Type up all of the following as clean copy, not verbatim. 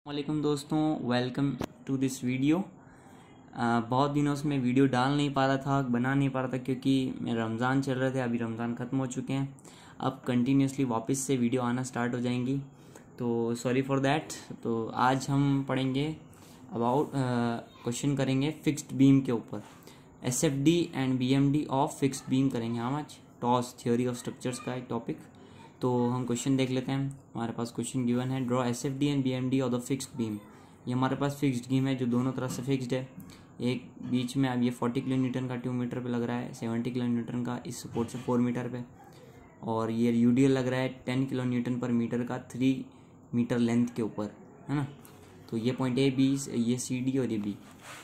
वालेकुम दोस्तों, welcome to this video. बहुत दिनों से मैं वीडियो डाल नहीं पा रहा था, बना नहीं पा रहा था क्योंकि मेरे रमज़ान चल रहे थे। अभी रमज़ान ख़त्म हो चुके हैं, अब कंटिन्यूसली वापस से वीडियो आना स्टार्ट हो जाएंगी, तो सॉरी फॉर दैट। तो आज हम पढ़ेंगे अबाउट क्वेश्चन करेंगे फिक्स्ड बीम के ऊपर, SFD and BMD of fixed beam करेंगे हम आज। टॉस थ्योरी ऑफ स्ट्रक्चर्स का एक टॉपिक। तो हम क्वेश्चन देख लेते हैं। हमारे पास क्वेश्चन गिवन है, draw SFD and BMD of the fixed beam. ये हमारे पास फिक्स्ड बीम है जो दोनों तरफ से फिक्स्ड है। एक बीच में अब ये 40 किलो न्यूटन का 2 मीटर पे लग रहा है, 70 किलो न्यूटन का इस सपोर्ट से 4 मीटर पे, और ये यूडीएल लग रहा है 10 किलो न्यूटन पर मीटर का 3 मीटर लेंथ के ऊपर, है ना। तो ये पॉइंट ए बी, ये सी डी और ये बी,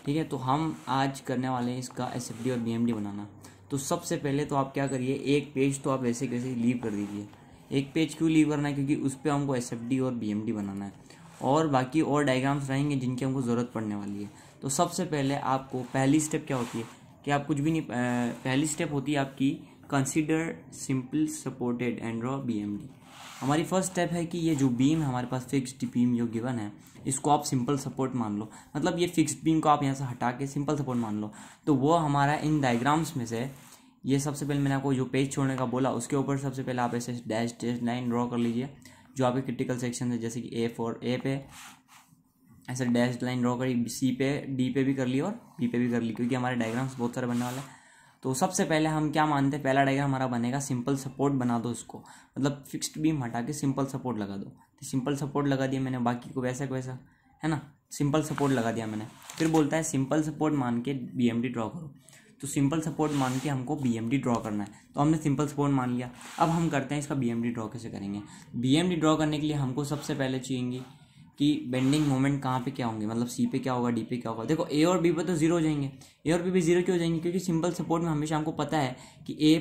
ठीक है। तो हम आज करने वाले हैं इसका एसएफडी और बीएमडी बनाना। तो सबसे पहले तो आप क्या करिए, एक पेज तो आप वैसे कैसे लीव कर दीजिए। एक पेज क्यों लीव करना है, क्योंकि उस पर हमको एसएफडी और बीएमडी बनाना है, और बाकी और डायग्राम्स रहेंगे जिनकी हमको ज़रूरत पड़ने वाली है। तो सबसे पहले आपको पहली स्टेप क्या होती है कि आप कुछ भी नहीं, पहली स्टेप होती है आपकी consider simple supported and draw BMD. हमारी फर्स्ट स्टेप है कि ये जो बीम हमारे पास फिक्स्ड बीम जो गिवन है, इसको आप सिंपल सपोर्ट मान लो। मतलब ये फिक्स्ड बीम को आप यहाँ से हटा के सिंपल सपोर्ट मान लो। तो वो हमारा इन डायग्राम्स में से, ये सबसे पहले मैंने आपको जो पेज छोड़ने का बोला उसके ऊपर सबसे पहले आप ऐसे डैश लाइन ड्रॉ कर लीजिए जो आपके क्रिटिकल सेक्शन है। जैसे कि ए पे ऐसे डैश लाइन ड्रॉ करी, सी पे, डी पे भी कर ली और बी पे भी कर ली, क्योंकि हमारे डायग्राम्स बहुत सारे बनने वाले हैं। तो सबसे पहले हम क्या मानते हैं, पहला डायग्राम हमारा बनेगा सिंपल सपोर्ट बना दो इसको, मतलब फिक्स्ड बीम हटा के सिंपल सपोर्ट लगा दो। तो सिंपल सपोर्ट लगा दिया मैंने, बाकी को वैसा का वैसा, है ना। सिंपल सपोर्ट लगा दिया मैंने। फिर बोलता है सिंपल सपोर्ट मान के बीएमडी ड्रॉ करो। तो सिंपल सपोर्ट मान के हमको बीएमडी ड्रॉ करना है, तो हमने सिंपल सपोर्ट मान लिया। अब हम करते हैं इसका बीएमडी ड्रॉ कैसे करेंगे। बीएमडी ड्रॉ करने के लिए हमको सबसे पहले चाहिए कि बेंडिंग मोमेंट कहाँ पे क्या होंगे, मतलब सी पे क्या होगा, डी पे क्या होगा। देखो ए और बी पे तो जीरो हो जाएंगे, ए और बी पे जीरो क्यों हो जाएंगे, क्योंकि सिंपल सपोर्ट में हमेशा हमको पता है कि ए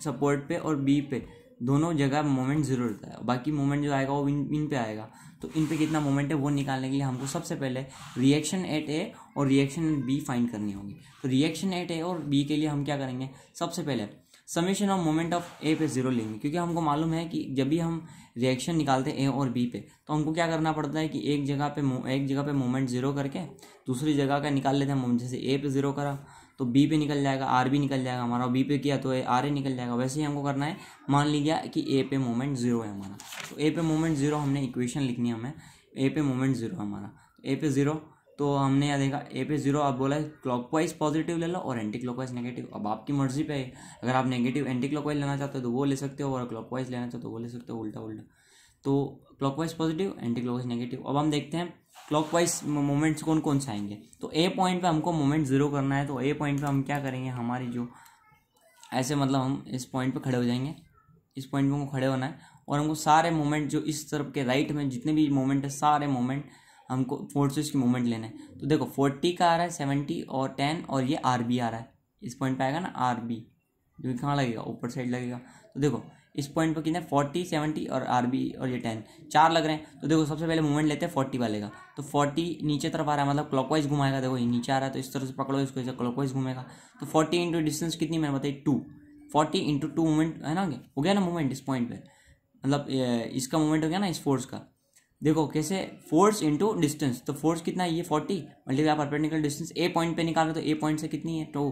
सपोर्ट पे और बी पे दोनों जगह मोमेंट जीरो रहता है, बाकी मोमेंट जो आएगा वो इन पे आएगा। तो इन पे कितना मोमेंट है वो निकालने के लिए हमको सबसे पहले रिएक्शन एट ए और रिएक्शन एट बी फाइंड करनी होगी। तो रिएक्शन एट ए और बी के लिए हम क्या करेंगे, सबसे पहले समेशन ऑफ मोमेंट ऑफ ए पे जीरो लेंगे, क्योंकि हमको मालूम है कि जब भी हम रिएक्शन निकालते हैं ए और बी पे, तो हमको क्या करना पड़ता है कि एक जगह पे मोमेंट जीरो करके दूसरी जगह का निकाल लेते हैं मोमेंट। जैसे ए पे जीरो करा तो बी पे निकल जाएगा, आर बी निकल जाएगा हमारा, बी पे किया तो आर ए निकल जाएगा। वैसे ही हमको करना है, मान लीजिए कि ए पे मोमेंट जीरो है हमारा, तो ए पे मोमेंट जीरो हमने इक्वेशन लिखनी है हमें, ए पे मोमेंट जीरो हमारा, तो ए पे जीरो। तो हमने यहाँ देखा ए पे जीरो, आप बोला है क्लॉकवाइज पॉजिटिव ले लो और एंटी क्लॉकवाइज नेगेटिव। अब आपकी मर्जी पे है, अगर आप नेगेटिव एंटी क्लॉकवाइज लेना चाहते हो तो वो ले सकते हो, और क्लॉकवाइज लेना चाहते हो तो वो ले सकते हो, उल्टा उल्टा। तो clockwise positive, anti clockwise negative. अब हम देखते हैं क्लॉकवाइज मोमेंट्स कौन कौन से आएंगे। तो ए पॉइंट पे हमको मोमेंट जीरो करना है, तो ए पॉइंट पे हम क्या करेंगे, हमारी जो ऐसे मतलब हम इस पॉइंट पे खड़े हो जाएंगे, इस पॉइंट पे हमको खड़े होना है, और हमको सारे मोमेंट जो इस तरफ के राइट में जितने भी मोमेंट है, सारे मोमेंट हमको फोर्सेस की मोमेंट लेने हैं। तो देखो 40 का आ रहा है, 70 और 10, और ये आर बी आ रहा है, इस पॉइंट पे आएगा ना आर बी, जो कहाँ लगेगा, ऊपर साइड लगेगा। तो देखो इस पॉइंट पर कितने 40, 70 और आर बी और ये 10, चार लग रहे हैं। तो देखो सबसे पहले मूवमेंट लेते हैं 40 वाले का। तो 40 नीचे तरफ आ रहा है, मतलब क्लॉकवाइज घुमाएगा। देखो ये नीचे आ रहा है तो इस तरह से पकड़ो इसको, ऐसे क्लॉकवाइज घूमेगा। तो 40 इंटू डिस्टेंस कितनी मैंने बताई 2, 40 इंटू 2 मूवमेंट है ना, हो गया ना मूवमेंट इस पॉइंट पे, मतलब इसका मूवमेंट हो गया ना इस फोर्स का। देखो कैसे, फोर्स इंटू डिस्टेंस, तो फोर्स कितना है ये 40 मल्टीप्लाई परपेंडिकुलर डिस्टेंस, ए पॉइंट पे निकालो तो ए पॉइंट से कितनी है 2,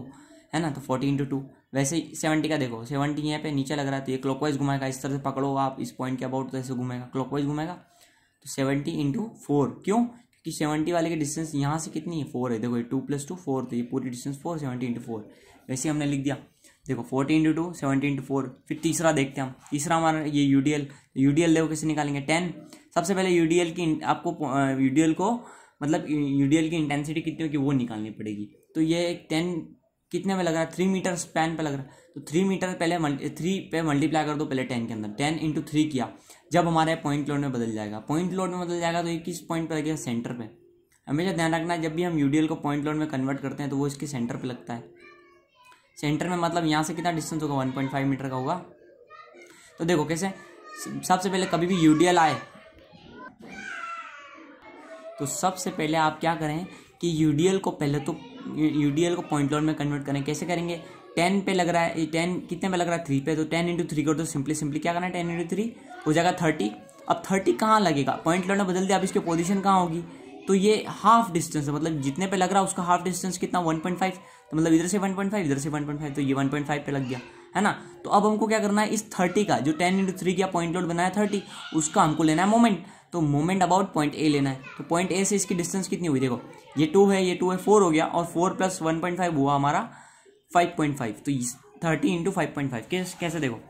है ना। तो 40 इंटू 2। वैसे ही 70 का देखो, 70 यहाँ पे नीचे लग रहा है तो ये क्लॉकवाइज घुमाएगा, इस तरह से पकड़ो आप इस पॉइंट के अबाउट, तो ऐसे घूमेगा, क्लॉकवाइज घूमेगा। तो 70 इंटू 4, क्यों, क्योंकि 70 वाले की डिस्टेंस यहाँ से कितनी है 4 है। देखो ये 2 + 2 4, तो ये पूरी डिस्टेंस 4, 70 इंटू 4। वैसे हमने लिख दिया, देखो 40 इंटू 2, 70 इंटू 4। फिर तीसरा देखते हैं हम, तीसरा हमारा ये यूडीएल देखो कैसे निकालेंगे 10। सबसे पहले यूडीएल की आपको यूडीएल को मतलब यूडीएल की इंटेंसिटी कितनी होगी वो निकालनी पड़ेगी। तो ये 10 कितने में लग रहा है, 3 मीटर स्पैन पे लग रहा है। तो 3 मीटर पहले 3 पे मल्टीप्लाई कर दो पहले 10 के अंदर, 10 इंटू 3 किया। जब हमारे पॉइंट लोड में बदल जाएगा, पॉइंट लोड में बदल जाएगा तो ये किस पॉइंट पर लगेगा, सेंटर पे। हमेशा ध्यान रखना जब भी हम यूडीएल को पॉइंट लोड में कन्वर्ट करते हैं तो वो इसके सेंटर पे लगता है। सेंटर में मतलब यहाँ से कितना डिस्टेंस होगा, 1.5 मीटर का होगा। तो देखो कैसे, सबसे पहले कभी भी यूडीएल आए तो सबसे पहले आप क्या करें कि यूडीएल को पॉइंट लोड में कन्वर्ट करें। कैसे करेंगे, 10 पे लग रहा है, 10 कितने पे लग रहा है 3 पे, तो 10 इंटू 3 कर दो। सिंपली क्या करना है, 10 इंटू 3 हो जाएगा 30, अब 30 कहाँ लगेगा, पॉइंट लोड ने बदल दिया, अब इसकी पोजीशन कहाँ होगी, तो ये हाफ डिस्टेंस है, मतलब जितने पे लग रहा है उसका हाफ डिस्टेंस कितना 1.5, तो मतलब इधर से 1.5 इधर से 1.5, तो ये 1.5 पे लग गया है ना। तो अब हमको क्या करना है, इस 30 का जो 10 × 3 का पॉइंट लोड बनाया 30, उसका हमको लेना है मोमेंट, तो मोमेंट अबाउट पॉइंट ए लेना है। तो पॉइंट ए से इसकी डिस्टेंस कितनी हुई, देखो ये 2 है, ये 2 है, 4 हो गया, और 4 + 1.5 हुआ हमारा 5.5, तो 30 × 5.5 कैसे, देखो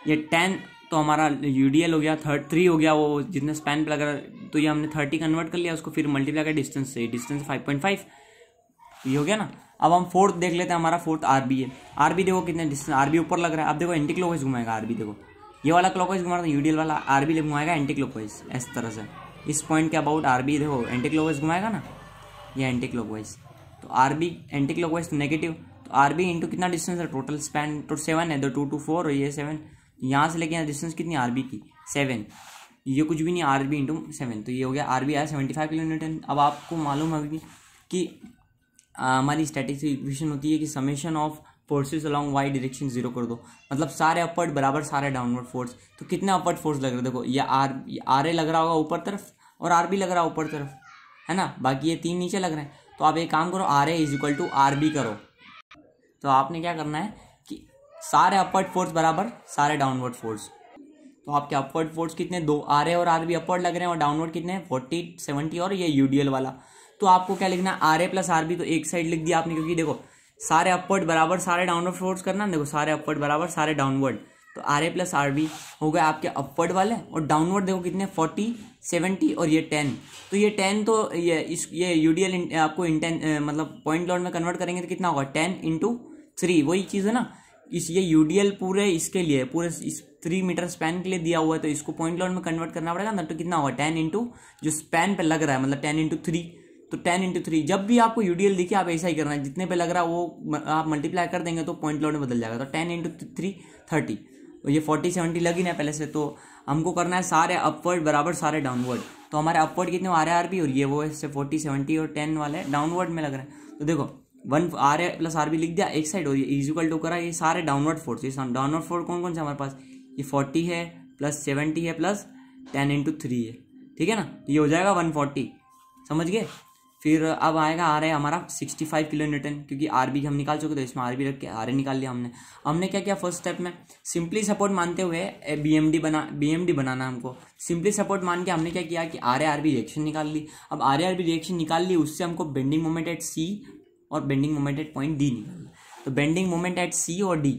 ये 10 तो हमारा यूडीएल हो गया, 3 हो गया वो जितने स्पैन पे लग रहा है, तो ये हमने 30 कन्वर्ट कर लिया उसको, फिर मल्टीप्लाई कर डिस्टेंस से, डिस्टेंस 5.5, ये हो गया ना। अब हम फोर्थ देख लेते हैं, हमारा फोर्थ आरबी है। आरबी देखो कितने डिस्टेंस, आरबी ऊपर लग रहा है, अब देखो एंटी क्लॉकवाइज घुमाएगा आरबी, देखो ये वाला क्लॉकवाइज घुमा रहा था, यूडीएल वाला आरबी घुमाएगा एंटी क्लॉकवाइज, इस तरह से इस पॉइंट के अबाउट आरबी देखो एंटी क्लॉकवाइज घुमाएगा ना, ये एंटी क्लॉकवाइज, तो आरबी एंटी क्लॉकवाइज तो नेगेटिव, तो आरबी इंटू कितना डिस्टेंस है, टोटल स्पैन तो 7 है, 2 to 4 और ये 7, यहाँ से लेके यहाँ डिस्टेंस कितनी आरबी की 7, ये कुछ भी नहीं, आरबी इंटू 7, तो ये हो गया आरबी आया 75 किलोन्यूटन। अब आपको मालूम है अभी कि हमारी स्टैटिस्टिक्स इक्वेशन होती है कि summation of forces along Y direction 0 कर दो, मतलब सारे अपवर्ड बराबर सारे डाउनवर्ड फोर्स, तो कितने अपवर्ड फोर्स लग रहे हैं, देखो ये आर ए लग रहा होगा ऊपर तरफ और आर बी लग रहा है ऊपर तरफ, है ना, बाकी ये 3 नीचे लग रहे हैं। तो आप एक काम करो, आर ए = आर बी करो, तो आपने क्या करना है कि सारे अपवर्ड फोर्स बराबर सारे डाउनवर्ड फोर्स, तो आपके अपवर्ड फोर्स कितने, 2 आर ए और आर बी अपवर्ड लग रहे हैं, और डाउनवर्ड कितने 40 70 और ये यूडीएल वाला। तो आपको क्या लिखना है, आर ए + आर बी, तो एक साइड लिख दिया आपने, क्योंकि देखो सारे अपवर्ड बराबर सारे डाउनवर्ड फोर्स करना, देखो सारे अपवर्ड बराबर सारे डाउनवर्ड, तो आर ए + आर बी हो गए आपके अपवर्ड वाले, और डाउनवर्ड देखो कितने 40 70 और ये 10, तो ये 10 तो ये यूडीएल आपको मतलब पॉइंट लोड में कन्वर्ट करेंगे तो कितना होगा 10 × 3, वही चीज़ है ना, ये यूडीएल पूरे इसके लिए, पूरे इस 3 मीटर स्पैन के लिए दिया हुआ है, तो इसको पॉइंट लोड में कन्वर्ट करना पड़ेगा ना, तो कितना होगा 10 × जो स्पैन पे लग रहा है, मतलब 10 × 3, तो 10 × 3, जब भी आपको यूडीएल दिखे आप ऐसा ही करना है, जितने पे लग रहा है वो आप मल्टीप्लाई कर देंगे तो पॉइंट लोड में बदल जाएगा, तो 10 × 3 30, और ये 40 70 लगी ना पहले से, तो हमको करना है सारे अपवर्ड बराबर सारे डाउनवर्ड, तो हमारे अपवर्ड कितने आ रहे हैं आरबी, और ये वो इससे 40 70 और 10 वाले डाउनवर्ड में लग रहे हैं, तो देखो 1 आर ए + आर बी लिख दिया एक साइड, और ये = करा ये सारे डाउनवर्ड फोर्स, ये डाउनवर्ड फोर्स कौन कौन से हमारे पास, ये 40 है + 70 है + 10 × 3 है, ठीक है ना, ये हो जाएगा 140, समझ गए। फिर अब आएगा आ रहा है हमारा 65 किलोन्यूटन, क्योंकि आरबी हम निकाल चुके थे, इसमें आरबी रख के आर ए निकाल लिया हमने क्या किया फर्स्ट स्टेप में, सिंपली सपोर्ट मानते हुए बीएमडी बनाना हमको, सिंपली सपोर्ट मान के हमने क्या किया कि आर ए आरबी रिएक्शन निकाल ली। अब आर ए आरबी रिएक्शन निकाल ली, उससे हमको बेंडिंग मोमेंट एट सी और bending moment at point D निकालना, तो बेंडिंग मोमेंट एट सी और डी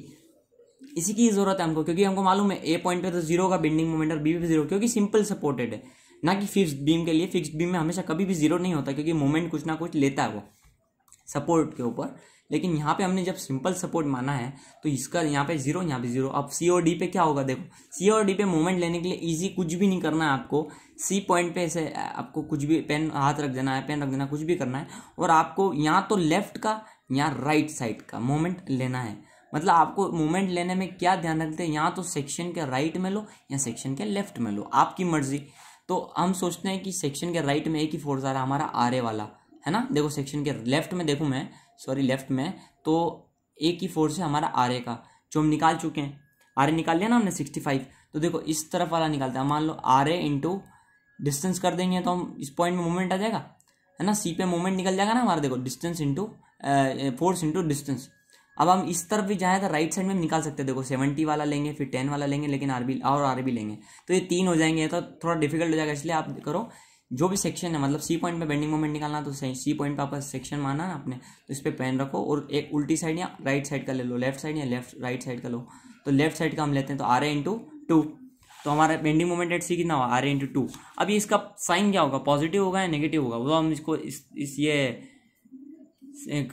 इसी की जरूरत है हमको, क्योंकि हमको मालूम है ए पॉइंट पे तो 0 का बेंडिंग मोमेंट और बी पे 0, क्योंकि सिंपल सपोर्टेड है, ना कि फिक्स्ड बीम के लिए। फिक्स्ड बीम में हमेशा कभी भी 0 नहीं होता, क्योंकि मोमेंट कुछ ना कुछ लेता है वो सपोर्ट के ऊपर, लेकिन यहाँ पे हमने जब सिंपल सपोर्ट माना है तो इसका यहाँ पे 0 यहाँ पे 0। अब सी और डी पे क्या होगा, देखो सी और डी पे मोमेंट लेने के लिए इजी कुछ भी नहीं करना है आपको, सी पॉइंट पे ऐसे आपको कुछ भी पेन हाथ रख देना है, पेन रख देना, कुछ भी करना है, और आपको यहाँ तो लेफ्ट का यहाँ राइट साइड का मोमेंट लेना है। मतलब आपको मोमेंट लेने में क्या ध्यान रखते हैं, यहाँ तो सेक्शन के राइट में लो या सेक्शन के लेफ्ट में लो, आपकी मर्जी। तो हम सोचते हैं कि सेक्शन के राइट में एक ही फोर्स आ रहा है हमारा आर ए वाला, है ना। देखो सेक्शन के लेफ्ट में देखूँ मैं, सॉरी लेफ्ट में, तो एक ही फोर्स है हमारा आर ए का, जो हम निकाल चुके हैं। आर ए निकाल लिया ना हमने 65, तो देखो इस तरफ वाला निकालते हैं। मान लो आर ए इंटू डिस्टेंस कर देंगे तो हम इस पॉइंट में मोमेंट आ जाएगा, है ना, सी पे मोमेंट निकल जाएगा ना हमारा। देखो distance into force into distance. अब हम इस तरफ भी जाए तो राइट साइड में निकाल सकते हैं। देखो 70 वाला लेंगे, फिर 10 वाला लेंगे, लेकिन आर बी लेंगे, तो ये 3 हो जाएंगे, तो थोड़ा डिफिकल्ट हो जाएगा। इसलिए आप करो जो भी सेक्शन है, मतलब सी पॉइंट पे बेंडिंग मोमेंट निकालना, तो सी पॉइंट पे आपका सेक्शन माना ना आपने, तो इस पर पेन रखो और एक उल्टी साइड या राइट साइड का ले लो, लेफ्ट साइड या राइट साइड का लो। तो लेफ्ट साइड का हम लेते हैं, तो आर ए इंटू 2, तो हमारा बेंडिंग मोमेंट एट सी कितना होगा, आर ए इंटू 2। अब इसका साइन क्या होगा, पॉजिटिव होगा या नेगेटिव होगा, वो हम इसको ये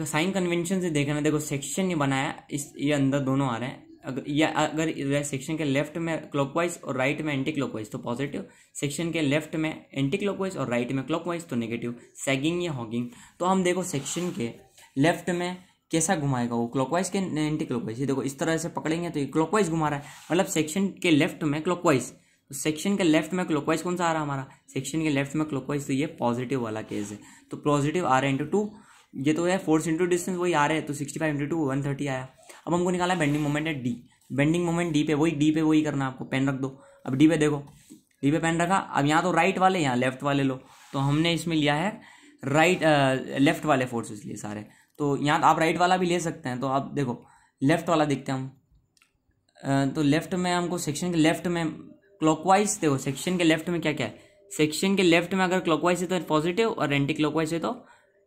साइन कन्वेंशन से देखना। देखो सेक्शन ये बनाया, इस ये अंदर दोनों आ रहे हैं, अगर सेक्शन के लेफ्ट में क्लॉकवाइज और राइट में एंटी क्लॉकवाइज तो पॉजिटिव, सेक्शन के लेफ्ट में एंटी क्लॉकवाइज और राइट में क्लॉकवाइज तो नेगेटिव, सैगिंग या हॉगिंग। तो हम देखो सेक्शन के लेफ्ट में कैसा घुमाएगा वो, क्लॉकवाइज के एंटी क्लॉकवाइज। ये देखो इस तरह से पकड़ेंगे तो ये क्लॉकवाइज घुमा रहा है, मतलब सेक्शन के लेफ्ट में क्लॉकवाइज। तो सेक्शन के लेफ्ट में क्लॉकवाइज कौन सा आ रहा है हमारा, सेक्शन के लेफ्ट में क्लॉकवाइज, तो ये पॉजिटिव वाला केस है। तो पॉजिटिव आर ए इंटू 2, ये तो है फोर्स इंटू डिस्टेंस वही आ रहा है, तो 65 इंटू 2 130 आया। अब हमको निकाला बेंडिंग मोमेंट है डी, बेंडिंग मोमेंट डी पे वही करना है आपको, पेन रख दो। अब डी पे देखो डी पे पेन रखा। अब यहाँ तो राइट वाले, यहाँ लेफ्ट वाले लो, तो हमने इसमें लिया है राइट लेफ्ट वाले फोर्सेस लिए सारे। तो यहाँ आप राइट वाला भी ले सकते हैं। तो आप देखो लेफ्ट वाला देखते हैं हम। तो लेफ्ट में हमको सेक्शन के लेफ्ट में क्लॉकवाइज, देखो सेक्शन के लेफ्ट में क्या क्या है, सेक्शन के लेफ्ट में अगर क्लॉकवाइज है तो पॉजिटिव और एंटी क्लॉकवाइज है तो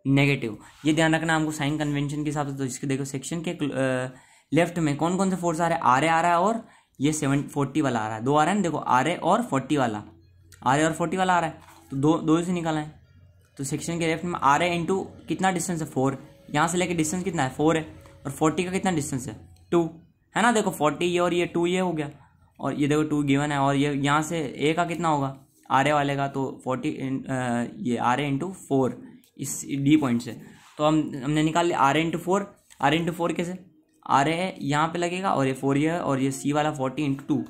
नेगेटिव। ये ध्यान रखना हमको साइन कन्वेंशन के हिसाब से। तो इसके देखो सेक्शन के लेफ्ट में कौन कौन से फोर्स आ रहे हैं, आर आ रहा है और ये 740 वाला आ रहा है, दो आ रहा है ना, देखो आर और 40 वाला, आर और 40 वाला आ रहा है, तो दो से निकाला है। तो सेक्शन के लेफ्ट में आर इंटू कितना डिस्टेंस है 4, यहाँ से लेके डिस्टेंस कितना है 4 है, और 40 का कितना डिस्टेंस है 2 है ना। देखो 40 ये और ये 2 ये हो गया, और ये देखो 2 गिवन है, और ये यहाँ से ए का कितना होगा आर वाले का, तो 40 ये आर इंटू 4 इस डी पॉइंट से। तो हमने निकाल लिया आर इंटू 4। आर इंटू 4 कैसे, आर ए यहाँ पे लगेगा और ये 4 ये है, और ये सी वाला 40 इंटू 2,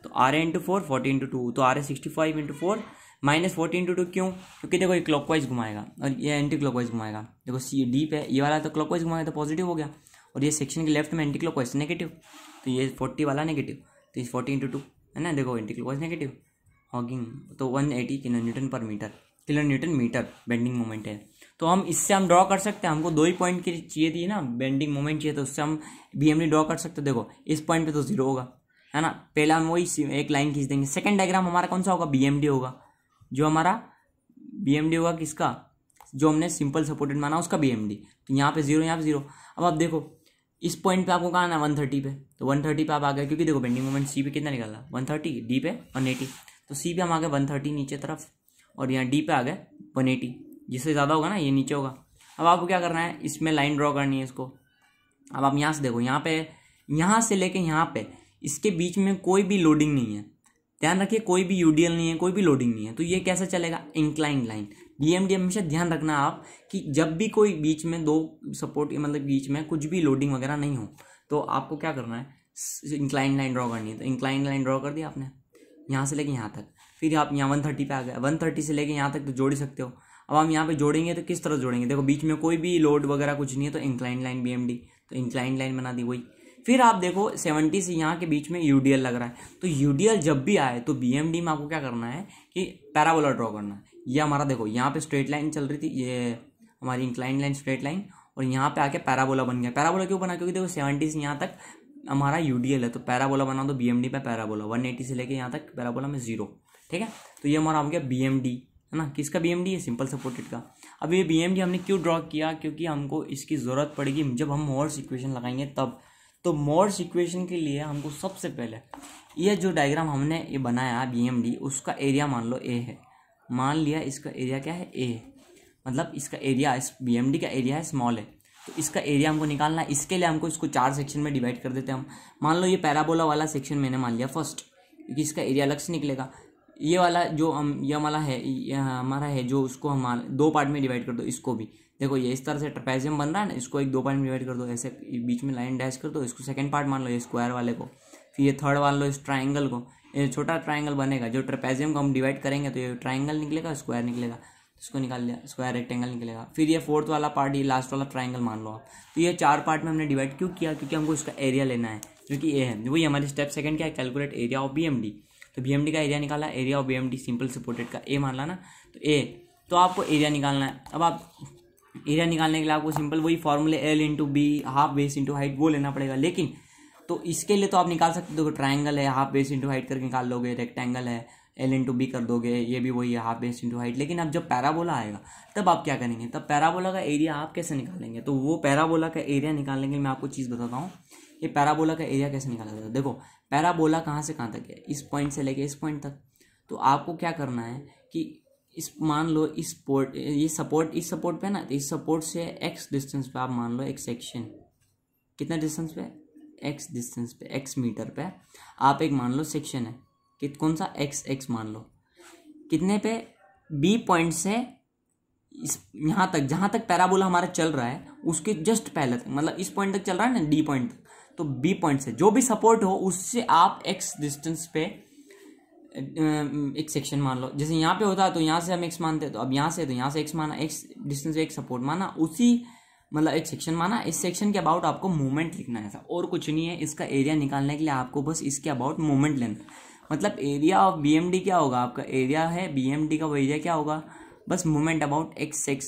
तो आर ए इंटू 4 40 इंटू 2, तो R A 65 into 4 minus 40 into 2। क्यों, क्योंकि देखो ये क्लॉकवाइज घुमाएगा और ये एंटी क्लॉकवाइज घुमाएगा। देखो सी डी पे ये वाला तो क्लॉकवाइज घुमाएगा तो पॉजिटिव हो गया, और ये सेक्शन के लेफ्ट में एंटी क्लॉकवाइज नेगेटिव, तो ये 40 वाला नेगेटिव, तो ये 40 इंटू 2 है ना। देखो एंटी क्लॉकवाइज नेगेटिव हॉगिंग, तो 180 kilo newton per metre, kilo newton metre bending moment है। तो हम इससे हम ड्रॉ कर सकते हैं, हमको 2 ही पॉइंट की चाहिए थी ना, बेंडिंग मोमेंट चाहिए, तो उससे हम बीएमडी ड्रॉ कर सकते हैं। देखो इस पॉइंट पे तो 0 होगा है ना, पहला हम वही एक लाइन खींच देंगे। सेकंड डायग्राम हमारा कौन सा होगा, बीएमडी होगा, जो हमारा बीएमडी होगा किसका, जो हमने सिंपल सपोर्टेड माना उसका बीएमडी। तो यहाँ पे 0, यहाँ पे 0। अब आप देखो इस पॉइंट पे आपको कहाँ आना है 130 पे, तो 130 पे आप आ गए, क्योंकि देखो बेंडिंग मोमेंट सी पे कितना निकाला 130, डी पे 180, तो सी पे हम आ गए 130 नीचे तरफ, और यहाँ डी पे आ गए 180, जिससे ज़्यादा होगा ना ये नीचे होगा। अब आपको क्या करना है, इसमें लाइन ड्रॉ करनी है इसको। अब आप यहाँ से देखो, यहाँ पे यहाँ से लेके यहाँ पे इसके बीच में कोई भी लोडिंग नहीं है, ध्यान रखिए, कोई भी यूडीएल नहीं है, कोई भी लोडिंग नहीं है, तो ये कैसे चलेगा, इंक्लाइन लाइन। बीएमडी हमेशा ध्यान रखना आप कि जब भी कोई बीच में 2 सपोर्ट मतलब बीच में कुछ भी लोडिंग वगैरह नहीं हो, तो आपको क्या करना है, इंक्लाइन लाइन ड्रॉ करनी है। तो इंक्लाइन लाइन ड्रॉ कर दिया आपने यहाँ से लेके यहाँ तक, फिर आप यहाँ 130 पे आ गए, 130 से लेके यहाँ तक तो जोड़ ही सकते हो। अब हम यहाँ पे जोड़ेंगे तो किस तरह जोड़ेंगे, देखो बीच में कोई भी लोड वगैरह कुछ नहीं है, तो इंक्लाइन लाइन बीएमडी, तो इंक्लाइन लाइन बना दी वही। फिर आप देखो 70 से यहाँ के बीच में यूडीएल लग रहा है, तो यूडीएल जब भी आए तो बीएमडी में आपको क्या करना है कि पैराबोला ड्रॉ करना है। ये हमारा देखो यहाँ पे स्ट्रेट लाइन चल रही थी, ये हमारी इंक्लाइन लाइन स्ट्रेट लाइन, और यहाँ पे आके पैराबोला बन गया। पैराबोला क्यों बना, क्योंकि देखो 70 से यहाँ तक हमारा यूडीएल है, तो पैराबोला बना दो बीएमडी पे पैराबोला, 180 से लेके यहाँ तक पैराबोला में 0, ठीक है। तो ये हमारा हो गया बीएमडी है ना, किसका बीएमडी है, सिंपल सपोर्टेड का। अब ये बीएमडी हमने क्यों ड्रॉ किया, क्योंकि हमको इसकी ज़रूरत पड़ेगी जब हम मोर्स इक्वेशन लगाएंगे तब। तो मोर्स इक्वेशन के लिए हमको सबसे पहले ये जो डायग्राम हमने ये बनाया बीएमडी, उसका एरिया मान लो ए है, मान लिया इसका एरिया क्या है ए, मतलब इसका एरिया, इस बीएमडी का एरिया है स्मॉल है, तो इसका एरिया हमको निकालना है। इसके लिए हमको इसको 4 सेक्शन में डिवाइड कर देते हैं हम। मान लो ये पैराबोला वाला सेक्शन मैंने मान लिया फर्स्ट, क्योंकि इसका एरिया अलग से निकलेगा। ये वाला जो हम ये वाला है, ये हमारा है जो, उसको हम 2 पार्ट में डिवाइड कर दो। इसको भी देखो ये इस तरह से ट्रेपेजियम बन रहा है ना, इसको 2 पार्ट में डिवाइड कर दो, ऐसे बीच में लाइन डैश कर दो, इसको सेकंड पार्ट मान लो ये स्क्वायर वाले को, फिर ये थर्ड मान लो इस ट्राइंगल को, ये छोटा ट्राइंगल बनेगा जो ट्रेपेजियम को हम डिवाइड करेंगे, तो ये ट्राइंगल निकलेगा, स्क्वायर निकलेगा, इसको निकाल लिया, स्क्वायर रेक्टेंगल निकलेगा। फिर ये फोर्थ वाला पार्ट, ये लास्ट वाला ट्राइंगल मान लो आप। तो ये 4 पार्ट में हमने डिवाइड क्यों किया, क्योंकि हमको इसका एरिया लेना है, जो कि ए है। वही हमारी स्टेप सेकंड क्या है, कैलकुलेट एरिया ऑफ बीएमडी। तो बीएमडी का एरिया निकाला, area of BMD simple supported का ए मान ला ना, तो ए, तो आपको एरिया निकालना है। अब आप एरिया निकालने के लिए आपको सिंपल वही फॉर्मूले L into B half base into height वो लेना पड़ेगा। लेकिन तो इसके लिए तो आप निकाल सकते हो, ट्राइंगल है हाफ बेस इंटू हाइट करके निकाल लोगे, रेक्टेंगल है एल इंटू बी कर दोगे, ये भी वही है हाफ बेस इंटू हाइट। लेकिन अब जब पैराबोला आएगा तब आप क्या करेंगे, तब पैराबोला का एरिया आप कैसे निकालेंगे। तो वो पैराबोला का एरिया निकालने के लिए मैं आपको चीज़ बताता हूँ, ये पैराबोला का एरिया कैसे निकाला जाता है। देखो पैराबोला कहाँ से कहाँ तक है, इस पॉइंट से लेके इस पॉइंट तक। तो आपको क्या करना है कि इस मान लो इस पोर्ट, ये सपोर्ट इस सपोर्ट पे ना, तो इस सपोर्ट से एक्स डिस्टेंस पे आप मान लो एक सेक्शन, कितना डिस्टेंस पे, एक्स डिस्टेंस पे, एक्स मीटर पे आप एक मान लो सेक्शन है कि कौन सा एक्स मान लो, कितने पे, बी पॉइंट से इस यहाँ तक, जहाँ तक पैराबोला हमारा चल रहा है उसके जस्ट पहले तक, मतलब इस पॉइंट तक चल रहा है ना डी पॉइंट तक, तो बी पॉइंट से जो भी सपोर्ट हो उससे आप एक्स डिस्टेंस पे एक सेक्शन मान लो। जैसे यहाँ पे होता है तो यहाँ से हम एक्स मानते हैं, तो अब यहाँ से, तो यहाँ से एक्स माना, एक्स डिस्टेंस पे एक सपोर्ट माना, उसी मतलब एक सेक्शन माना। इस सेक्शन के अबाउट आपको मूवमेंट लिखना है, ऐसा और कुछ नहीं है। इसका एरिया निकालने के लिए आपको बस इसके अबाउट मूवमेंट लेना है। मतलब एरिया ऑफ BMD क्या होगा, आपका एरिया है BMD का, वो एरिया क्या होगा, बस मोमेंट अबाउट x,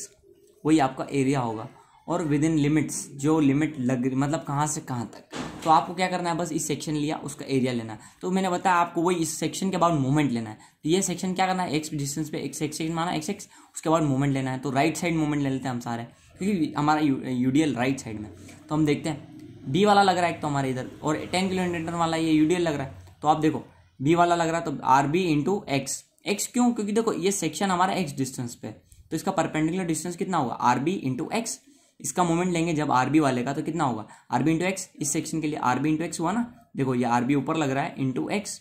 वही आपका एरिया होगा। और विद इन लिमिट्स, जो लिमिट लग मतलब कहाँ से कहाँ तक, तो आपको क्या करना है, बस इस सेक्शन लिया, उसका एरिया लेना है। तो मैंने बताया आपको वही इस सेक्शन के बाद मोमेंट लेना है। तो ये सेक्शन क्या करना है, एक्स डिस्टेंस पे एक सेक्शन माना x, उसके बाद मोमेंट लेना है। तो राइट साइड मोमेंट ले लेते हैं हम सारे, क्योंकि हमारा यूडीएल राइट साइड में। तो हम देखते हैं बी वाला लग रहा है एक तो हमारे इधर, और 10 किलोमीटर वाला ये यूडीएल लग रहा है। तो आप देखो बी वाला लग रहा है तो RB इंटू एक्स। एक्स क्यों, क्योंकि देखो ये सेक्शन हमारा एक्स डिस्टेंस पे, तो इसका परपेंडिकुलर डिस्टेंस कितना होगा, RB इंटू एक्स। इसका मोमेंट लेंगे जब RB वाले का, तो कितना होगा, RB इंटू एक्स। इस सेक्शन के लिए RB इंटू एक्स हुआ ना, देखो ये RB ऊपर लग रहा है इंटू एक्स,